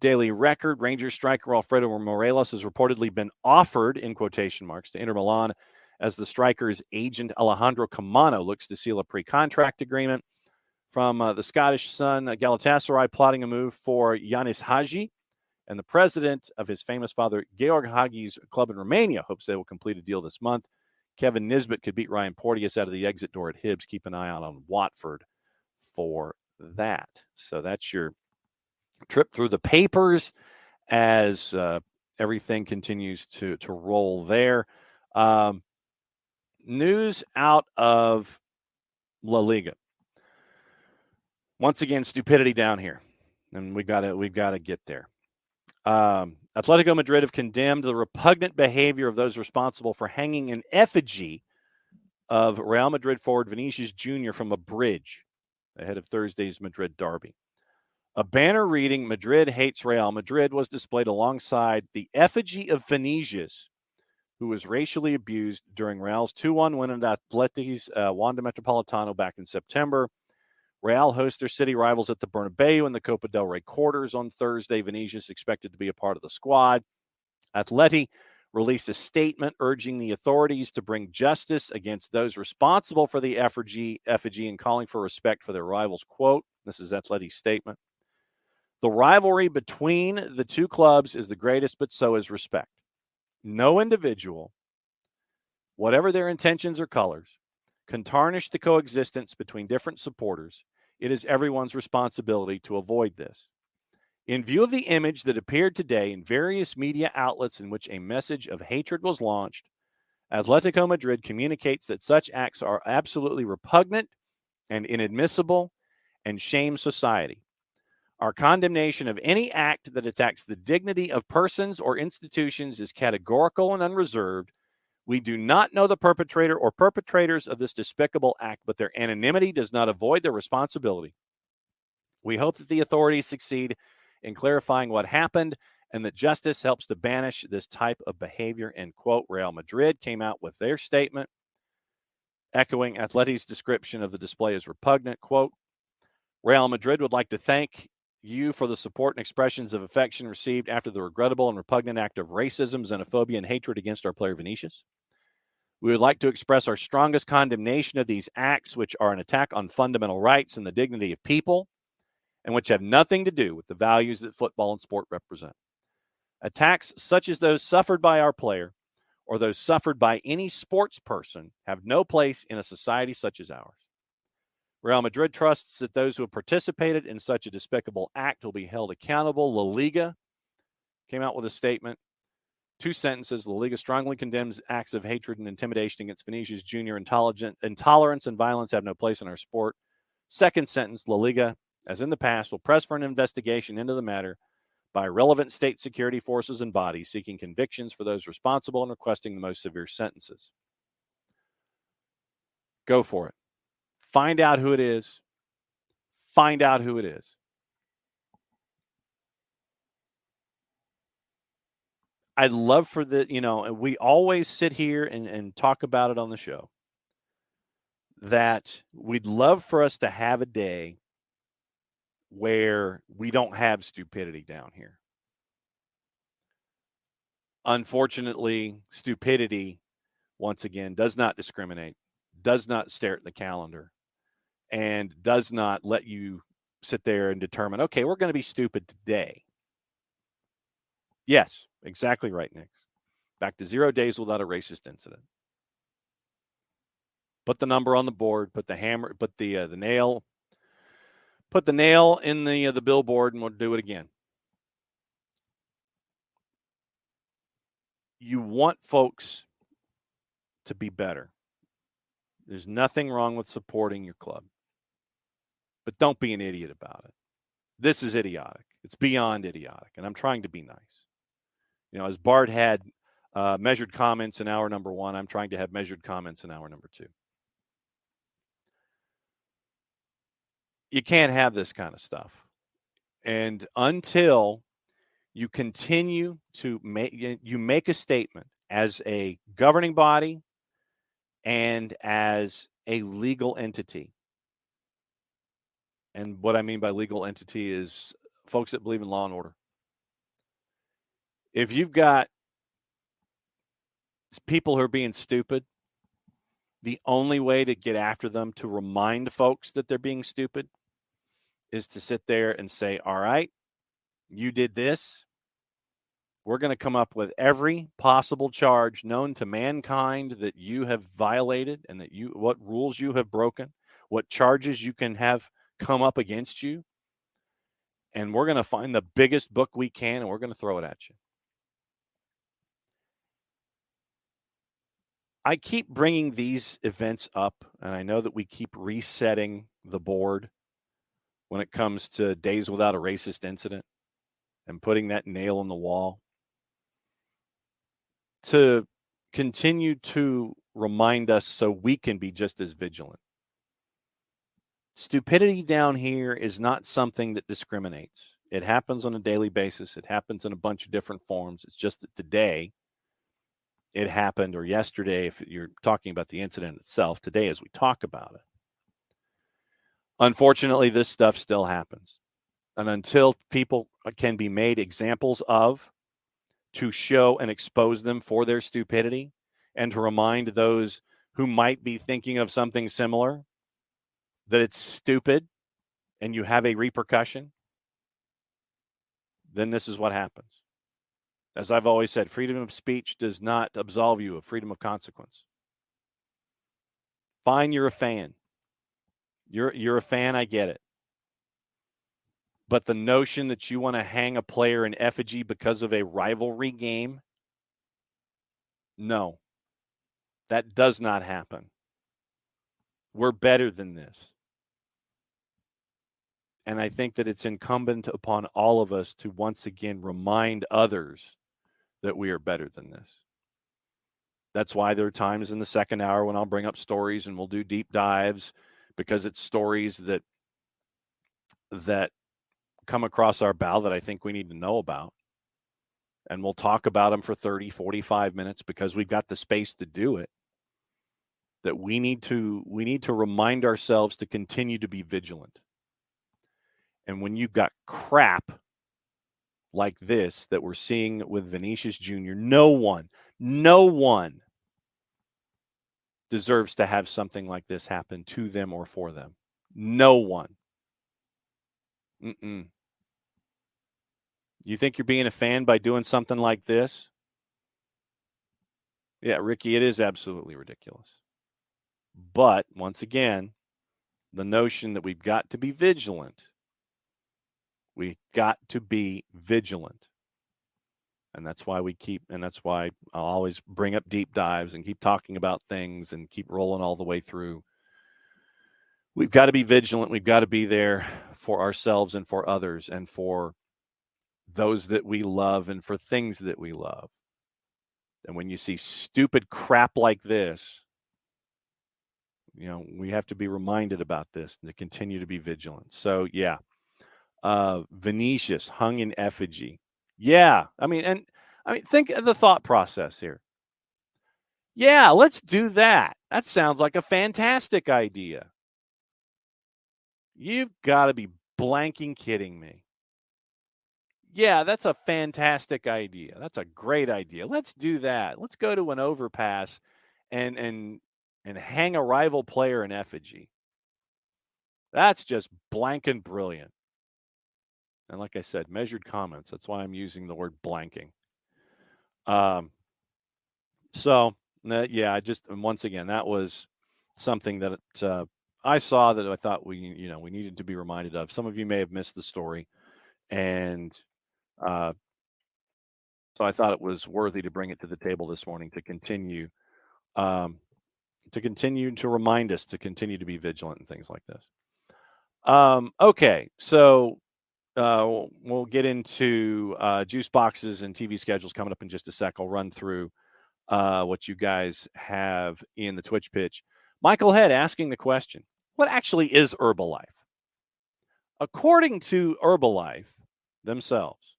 Speaker 1: Daily Record, Rangers striker Alfredo Morelos has reportedly been offered, in quotation marks, to Inter Milan as the striker's agent Alejandro Camano looks to seal a pre-contract agreement. From the Scottish Sun, Galatasaray plotting a move for Yanis Hagi, and the president of his famous father, Georg Hagi's club in Romania, hopes they will complete a deal this month. Kevin Nisbet could beat Ryan Porteous out of the exit door at Hibs. Keep an eye out on Watford for that. So that's your trip through the papers as everything continues to roll there. News out of La Liga. Once again, stupidity down here, and we've got to get there. Atletico Madrid have condemned the repugnant behavior of those responsible for hanging an effigy of Real Madrid forward Vinicius Jr. from a bridge ahead of Thursday's Madrid derby. A banner reading "Madrid hates Real Madrid" was displayed alongside the effigy of Vinicius, who was racially abused during Real's 2-1 win at Atleti's Wanda Metropolitano back in September. Real hosts their city rivals at the Bernabeu in the Copa del Rey quarters on Thursday. Vinicius expected to be a part of the squad. Atleti released a statement urging the authorities to bring justice against those responsible for the effigy and calling for respect for their rivals. Quote, this is Atleti's statement. The rivalry between the two clubs is the greatest, but so is respect. No individual, whatever their intentions or colors, can tarnish the coexistence between different supporters, it is everyone's responsibility to avoid this. In view of the image that appeared today in various media outlets in which a message of hatred was launched, Atletico Madrid communicates that such acts are absolutely repugnant and inadmissible and shame society. Our condemnation of any act that attacks the dignity of persons or institutions is categorical and unreserved. We do not know the perpetrator or perpetrators of this despicable act, but their anonymity does not avoid their responsibility. We hope that the authorities succeed in clarifying what happened and that justice helps to banish this type of behavior, end quote. Real Madrid came out with their statement, echoing Atleti's description of the display as repugnant, quote, Real Madrid would like to thank you for the support and expressions of affection received after the regrettable and repugnant act of racism, xenophobia, and hatred against our player Vinicius. We would like to express our strongest condemnation of these acts, which are an attack on fundamental rights and the dignity of people, and which have nothing to do with the values that football and sport represent. Attacks such as those suffered by our player or those suffered by any sports person have no place in a society such as ours. Real Madrid trusts that those who have participated in such a despicable act will be held accountable. La Liga came out with a statement. 2 sentences. La Liga strongly condemns acts of hatred and intimidation against Vinicius Jr. Intolerance and violence have no place in our sport. Second sentence. La Liga, as in the past, will press for an investigation into the matter by relevant state security forces and bodies, seeking convictions for those responsible and requesting the most severe sentences. Go for it. Find out who it is. Find out who it is. I'd love for we always sit here and talk about it on the show, that we'd love for us to have a day where we don't have stupidity down here. Unfortunately, stupidity, once again, does not discriminate, does not stare at the calendar, and does not let you sit there and determine, okay, we're going to be stupid today. Yes, exactly right, Nick. Back to 0 days without a racist incident. Put the number on the board, put the hammer, put the nail, put the nail in the billboard, and we'll do it again. You want folks to be better. There's nothing wrong with supporting your club. But don't be an idiot about it. This is idiotic. It's beyond idiotic, and I'm trying to be nice. As Bart had measured comments in hour number 1, I'm trying to have measured comments in hour number 2. You can't have this kind of stuff. And until you continue to make a statement as a governing body and as a legal entity. And what I mean by legal entity is folks that believe in law and order. If you've got people who are being stupid, the only way to get after them, to remind folks that they're being stupid, is to sit there and say, all right, you did this. We're going to come up with every possible charge known to mankind that you have violated and what rules you have broken, what charges you can have come up against you. And we're going to find the biggest book we can, and we're going to throw it at you. I keep bringing these events up, and I know that we keep resetting the board when it comes to days without a racist incident and putting that nail in the wall, to continue to remind us so we can be just as vigilant. Stupidity down here is not something that discriminates. It happens on a daily basis. It happens in a bunch of different forms. It's just that today it happened, or yesterday, if you're talking about the incident itself, today as we talk about it. Unfortunately, this stuff still happens. And until people can be made examples of, to show and expose them for their stupidity, and to remind those who might be thinking of something similar that it's stupid and you have a repercussion, then this is what happens. As I've always said, freedom of speech does not absolve you of freedom of consequence. Fine, you're a fan. You're a fan, I get it. But the notion that you want to hang a player in effigy because of a rivalry game, no, that does not happen. We're better than this. And I think that it's incumbent upon all of us to once again remind others that we are better than this. That's why there are times in the second hour when I'll bring up stories and we'll do deep dives, because it's stories that come across our bow that I think we need to know about. And we'll talk about them for 30, 45 minutes because we've got the space to do it. That we need to remind ourselves to continue to be vigilant. And when you've got crap like this that we're seeing with Vinicius Jr., no one deserves to have something like this happen to them or for them. No one. You think you're being a fan by doing something like this? Yeah, Ricky, it is absolutely ridiculous. But once again, the notion that we've got to be vigilant. We got to be vigilant. And that's why I'll always bring up deep dives and keep talking about things and keep rolling all the way through. We've got to be vigilant. We've got to be there for ourselves and for others and for those that we love and for things that we love. And when you see stupid crap like this, we have to be reminded about this and to continue to be vigilant. So, yeah. Vinicius hung in effigy. Yeah. I mean, think of the thought process here. Yeah, let's do that. That sounds like a fantastic idea. You've got to be blanking kidding me. Yeah, that's a fantastic idea. That's a great idea. Let's do that. Let's go to an overpass and hang a rival player in effigy. That's just blanking brilliant. And like I said, measured comments. That's why I'm using the word blanking. Once again, that was something that I saw that I thought we needed to be reminded of. Some of you may have missed the story, and so I thought it was worthy to bring it to the table this morning to continue to remind us to continue to be vigilant and things like this. Okay, so we'll get into juice boxes and TV schedules coming up in just a sec. I'll run through what you guys have in the Twitch pitch. Michael Head asking the question, what actually is Herbalife? According to Herbalife themselves,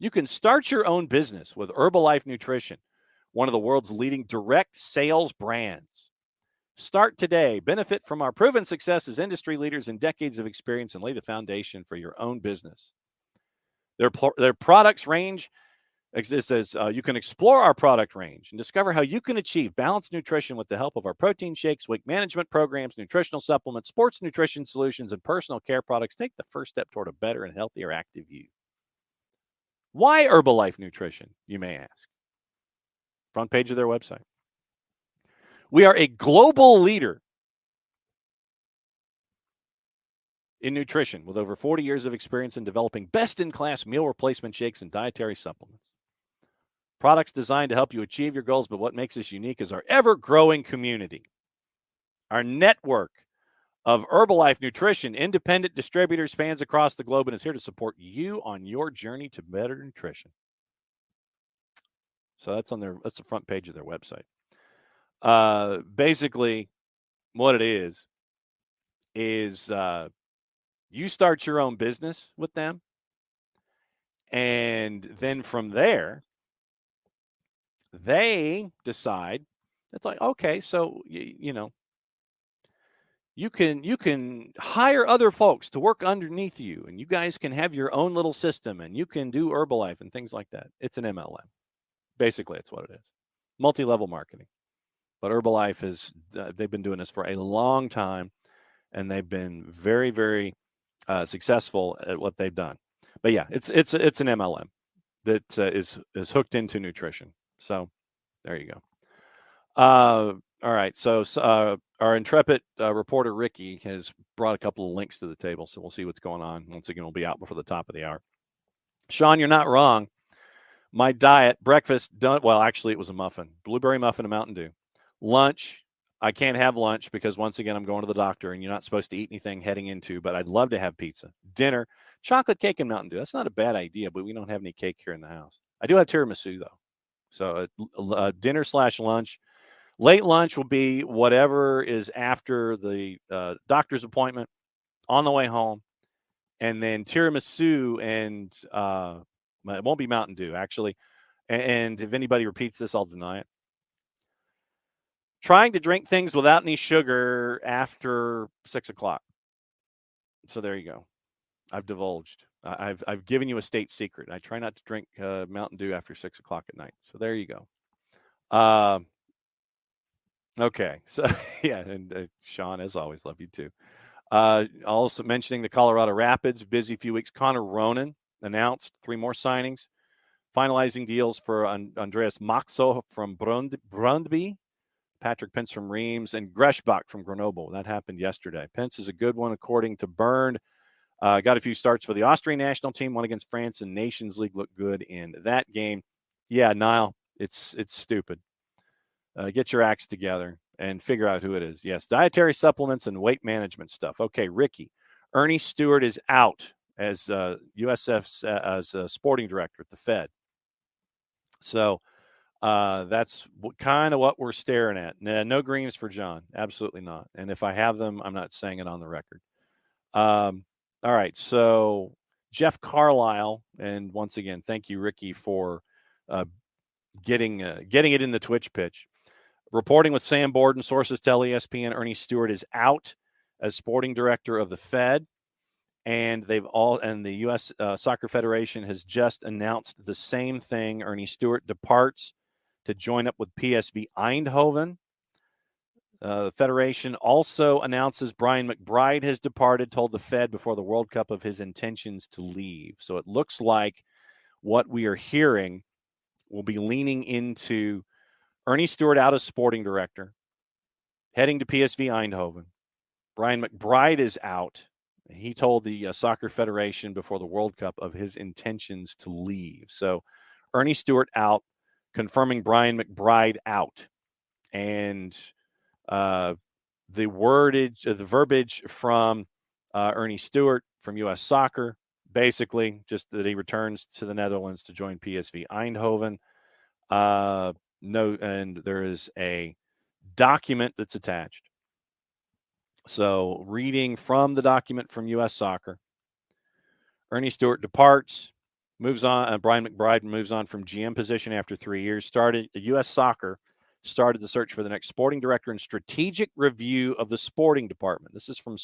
Speaker 1: you can start your own business with Herbalife Nutrition, one of the world's leading direct sales brands. Start today. Benefit from our proven success as industry leaders and decades of experience and lay the foundation for your own business. Their products range exists as you can explore our product range and discover how you can achieve balanced nutrition with the help of our protein shakes, weight management programs, nutritional supplements, sports nutrition solutions, and personal care products. Take the first step toward a better and healthier, active you. Why Herbalife Nutrition, you may ask? Front page of their website. We are a global leader in nutrition with over 40 years of experience in developing best-in-class meal replacement shakes and dietary supplements. Products designed to help you achieve your goals, but what makes us unique is our ever-growing community. Our network of Herbalife Nutrition independent distributors spans across the globe and is here to support you on your journey to better nutrition. So that's the front page of their website. Basically, what it is you start your own business with them, and then from there, they decide, it's like, okay, so you can hire other folks to work underneath you, and you guys can have your own little system, and you can do Herbalife and things like that. It's an MLM. Basically, it's what it is. Multi-level marketing. But Herbalife they've been doing this for a long time, and they've been very, very successful at what they've done. But yeah, it's an MLM that is hooked into nutrition. So there you go. All right. So our intrepid reporter, Ricky, has brought a couple of links to the table, so we'll see what's going on. Once again, we'll be out before the top of the hour. Sean, you're not wrong. My diet, breakfast, done. Well, actually, it was a muffin, blueberry muffin and Mountain Dew. Lunch, I can't have lunch because, once again, I'm going to the doctor, and you're not supposed to eat anything heading into, but I'd love to have pizza. Dinner, chocolate cake and Mountain Dew. That's not a bad idea, but we don't have any cake here in the house. I do have tiramisu, though. So dinner/lunch. Late lunch will be whatever is after the doctor's appointment, on the way home, and then tiramisu and it won't be Mountain Dew, actually. And if anybody repeats this, I'll deny it. Trying to drink things without any sugar after 6 o'clock. So there you go. I've divulged. I've given you a state secret. I try not to drink Mountain Dew after 6 o'clock at night. So there you go. Okay. So, yeah. And Sean, as always, love you too. Also mentioning the Colorado Rapids, busy few weeks. Connor Ronan announced 3 more signings, finalizing deals for Andreas Maxo from Brøndby, Patrick Pence from Reims, and Greschbach from Grenoble. That happened yesterday. Pence is a good one, according to Bernd. Got a few starts for the Austrian national team, one against France, and Nations League looked good in that game. Yeah, Niall, it's stupid. Get your acts together and figure out who it is. Yes, dietary supplements and weight management stuff. Okay, Ricky. Ernie Stewart is out as USF's as a sporting director at the Fed. So that's kind of what we're staring at. No greens for John. Absolutely not. And if I have them, I'm not saying it on the record. All right. So Jeff Carlisle, and once again, thank you, Ricky, for getting it in the Twitch pitch. Reporting with Sam Borden, sources tell ESPN Ernie Stewart is out as sporting director of the Fed, and the U.S. Soccer Federation has just announced the same thing. Ernie Stewart departs to join up with PSV Eindhoven. The Federation also announces Brian McBride has departed, told the Fed before the World Cup of his intentions to leave. So it looks like what we are hearing will be leaning into Ernie Stewart out as sporting director, heading to PSV Eindhoven. Brian McBride is out. He told the Soccer Federation before the World Cup of his intentions to leave. So Ernie Stewart out, confirming Brian McBride out. And the verbiage from Ernie Stewart from U.S. Soccer, basically just that he returns to the Netherlands to join PSV Eindhoven. And there is a document that's attached. So reading from the document from U.S. Soccer, Ernie Stewart departs, moves on. Brian McBride moves on from GM position after 3 years. U.S. Soccer started the search for the next sporting director and strategic review of the sporting department. This is from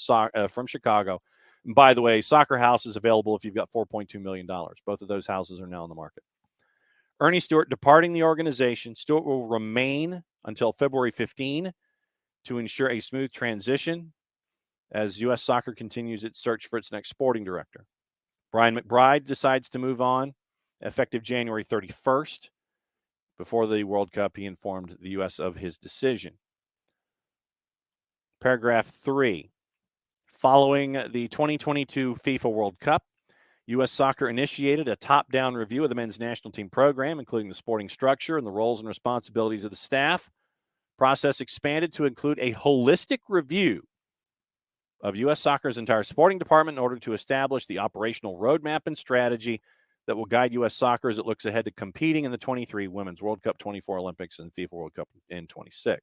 Speaker 1: Chicago. And by the way, Soccer House is available if you've got $4.2 million. Both of those houses are now on the market. Ernie Stewart departing the organization. Stewart will remain until February 15 to ensure a smooth transition as U.S. Soccer continues its search for its next sporting director. Brian McBride decides to move on effective January 31st. Before the World Cup, he informed the U.S. of his decision. Paragraph 3. Following the 2022 FIFA World Cup, U.S. Soccer initiated a top-down review of the men's national team program, including the sporting structure and the roles and responsibilities of the staff. Process expanded to include a holistic review of U.S. Soccer's entire sporting department in order to establish the operational roadmap and strategy that will guide U.S. Soccer as it looks ahead to competing in the 23 Women's World Cup, 24 Olympics, and FIFA World Cup in 26.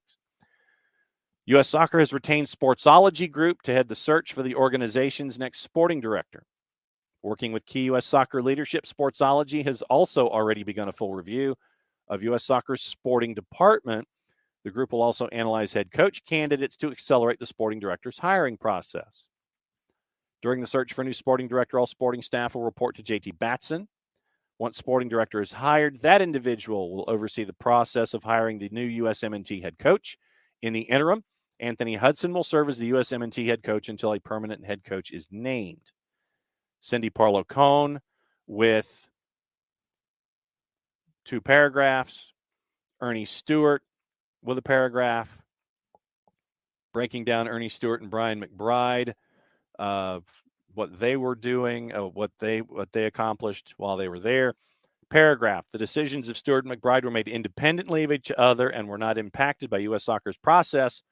Speaker 1: U.S. Soccer has retained Sportsology Group to head the search for the organization's next sporting director. Working with key U.S. Soccer leadership, Sportsology has also already begun a full review of U.S. Soccer's sporting department. The group will also analyze head coach candidates to accelerate the sporting director's hiring process. During the search for a new sporting director, all sporting staff will report to JT Batson. Once sporting director is hired, that individual will oversee the process of hiring the new USMNT head coach. In the interim, Anthony Hudson will serve as the USMNT head coach until a permanent head coach is named. Cindy Parlow-Cohn with 2 paragraphs. Ernie Stewart with a paragraph. breaking down Ernie Stewart and Brian McBride, what they were doing, what they accomplished while they were there. Paragraph: the decisions of Stewart and McBride were made independently of each other and were not impacted by U.S. Soccer's process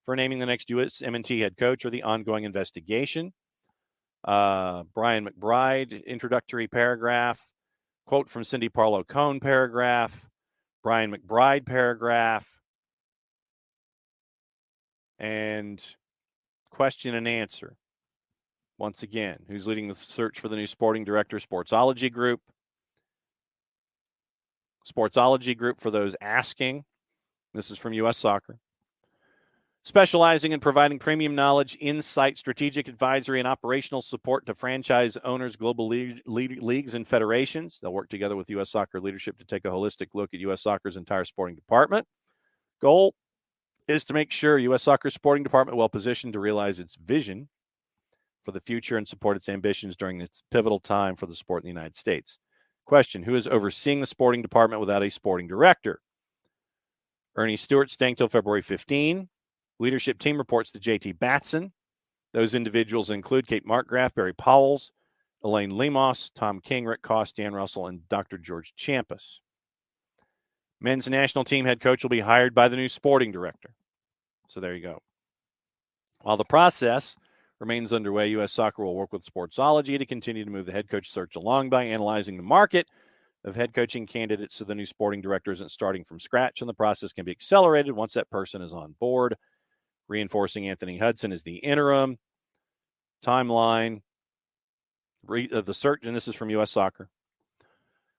Speaker 1: for naming the next USMNT head coach or the ongoing investigation. Brian McBride, introductory paragraph. Quote from Cindy Parlow-Cohn paragraph. Brian McBride paragraph. And question and answer. Once again, who's leading the search for the new sporting director? Sportsology Group. Sportsology Group, for those asking. This is from U.S. Soccer. Specializing in providing premium knowledge, insight, strategic advisory, and operational support to franchise owners, global leagues, and federations. They'll work together with U.S. Soccer leadership to take a holistic look at U.S. Soccer's entire sporting department. Goal is to make sure U.S. Soccer's sporting department well positioned to realize its vision for the future and support its ambitions during its pivotal time for the sport in the United States. Question: who is overseeing the sporting department without a sporting director? Ernie Stewart, staying till February 15. Leadership team reports to J.T. Batson. Those individuals include Kate Markgraf, Barry Powells, Elaine Lemos, Tom King, Rick Koss, Dan Russell, and Dr. George Champas. Men's national team head coach will be hired by the new sporting director. So there you go. While the process remains underway, U.S. Soccer will work with Sportsology to continue to move the head coach search along by analyzing the market of head coaching candidates so the new sporting director isn't starting from scratch, and the process can be accelerated once that person is on board. Reinforcing Anthony Hudson as the interim. Timeline. The search, and this is from U.S. Soccer.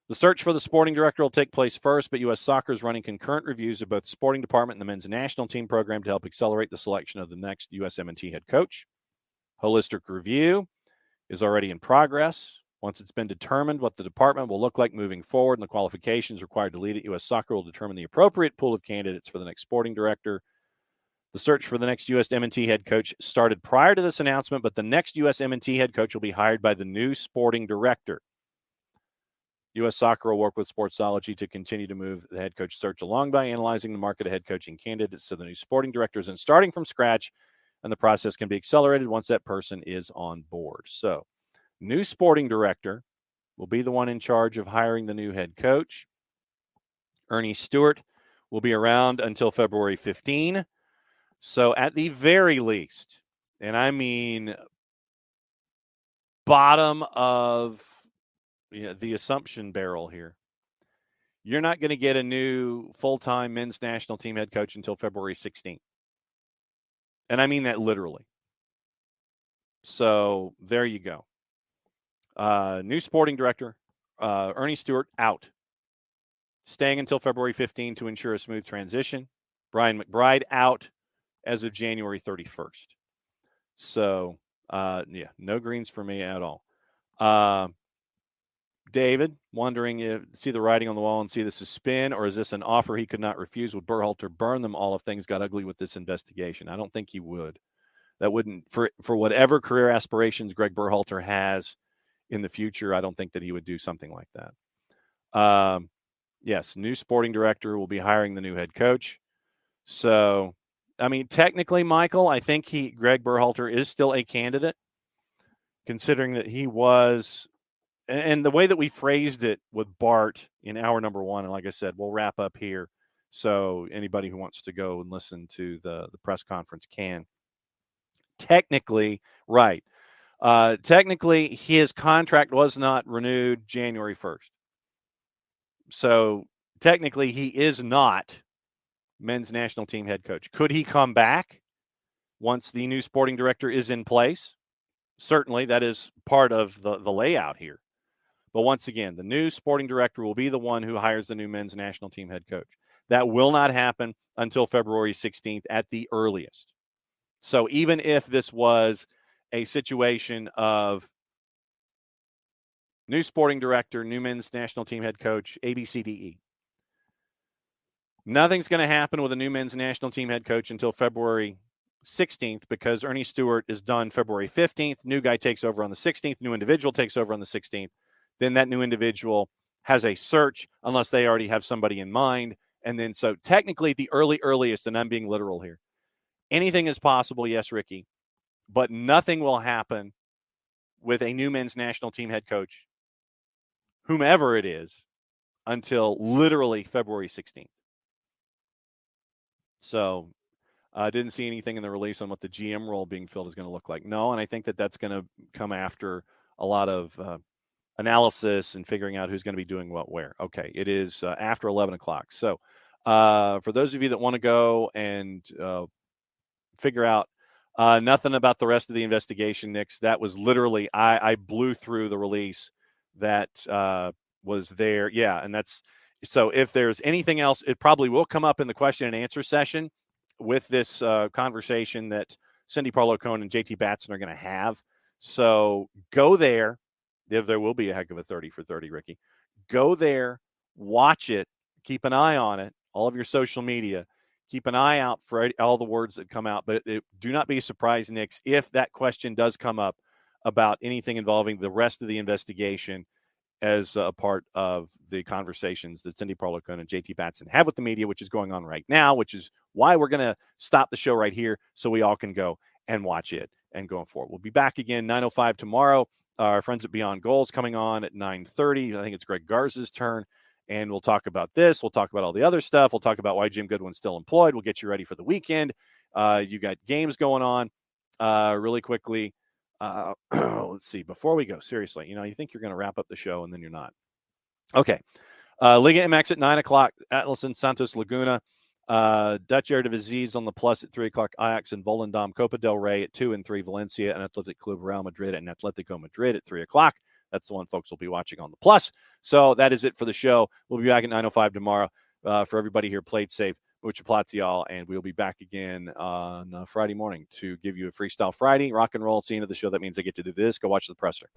Speaker 1: The search for the sporting director will take place first, but U.S. Soccer is running concurrent reviews of both the sporting department and the men's national team program to help accelerate the selection of the next USMNT head coach. Holistic review is already in progress. Once it's been determined what the department will look like moving forward and the qualifications required to lead it, U.S. Soccer will determine the appropriate pool of candidates for the next sporting director. The search for the next USMNT head coach started prior to this announcement, but the next USMNT head coach will be hired by the new sporting director. U.S. Soccer will work with Sportsology to continue to move the head coach search along by analyzing the market of head coaching candidates so the new sporting director isn't starting from scratch, and the process can be accelerated once that person is on board. So, new sporting director will be the one in charge of hiring the new head coach. Ernie Stewart will be around until February 15. So at the very least, and I mean bottom of the assumption barrel here, you're not going to get a new full-time men's national team head coach until February 16th. And I mean that literally. So there you go. New sporting director, Ernie Stewart, out. Staying until February 15 to ensure a smooth transition. Brian McBride, out as of January 31st. So, no greens for me at all. David, wondering if see the writing on the wall and see this is spin, or is this an offer he could not refuse? Would Berhalter burn them all if things got ugly with this investigation? I don't think he would. That wouldn't, for whatever career aspirations Greg Berhalter has in the future, I don't think that he would do something like that. Yes, new sporting director will be hiring the new head coach. So, I mean, technically, Michael, I think Greg Berhalter is still a candidate, considering that he was, and the way that we phrased it with Bart in hour number one, and like I said, we'll wrap up here. So anybody who wants to go and listen to the press conference can. Technically, right. Technically, his contract was not renewed January 1st. So technically, he is not men's national team head coach. Could he come back once the new sporting director is in place? Certainly, that is part of the layout here. But once again, the new sporting director will be the one who hires the new men's national team head coach. That will not happen until February 16th at the earliest. So even if this was a situation of new sporting director, new men's national team head coach, ABCDE, nothing's going to happen with a new men's national team head coach until February 16th because Ernie Stewart is done February 15th. New guy takes over on the 16th. New individual takes over on the 16th. Then that new individual has a search unless they already have somebody in mind. And then so technically the earliest, and I'm being literal here, Anything is possible, yes, Ricky, but nothing will happen with a new men's national team head coach, whomever it is, until literally February 16th. So I didn't see anything in the release on what the GM role being filled is going to look like. No, and I think that that's going to come after a lot of analysis and figuring out who's going to be doing what where. Okay, it is after 11 o'clock. So for those of you that want to go and figure out nothing about the rest of the investigation, Nix, that was literally, I blew through the release that was there. Yeah, and that's, so if there's anything else, it probably will come up in the question and answer session with this conversation that Cindy Parlow-Cohn and JT Batson are going to have. So go there. There will be a heck of a 30 for 30, Ricky. Go there, watch it, keep an eye on it, all of your social media. Keep an eye out for all the words that come out. But do not be surprised, Nix, if that question does come up about anything involving the rest of the investigation as a part of the conversations that Cindy Parlow-Cohn and JT Batson have with the media, which is going on right now, which is why we're going to stop the show right here so we all can go and watch it and going forward. We'll be back again 9:05 tomorrow. Our friends at Beyond Goals coming on at 9:30. I think it's Greg Garza's turn. And we'll talk about this. We'll talk about all the other stuff. We'll talk about why Jim Goodwin's still employed. We'll get you ready for the weekend. You got games going on really quickly. Let's see. Before we go, seriously, you think you're going to wrap up the show and then you're not. Okay. Liga MX at 9 o'clock. Atlas and Santos Laguna. Dutch Eredivisie on the plus at 3 o'clock. Ajax and Volendam. Copa del Rey at 2 and 3. Valencia and Athletic Club Real Madrid and Atletico Madrid at 3 o'clock. That's the one folks will be watching on the plus. So that is it for the show. We'll be back at 9:05 tomorrow. For everybody here, played safe. Mucha plata, y'all. And we'll be back again on Friday morning to give you a Freestyle Friday. Rock and roll. At the end of the show. That means I get to do this. Go watch the presser.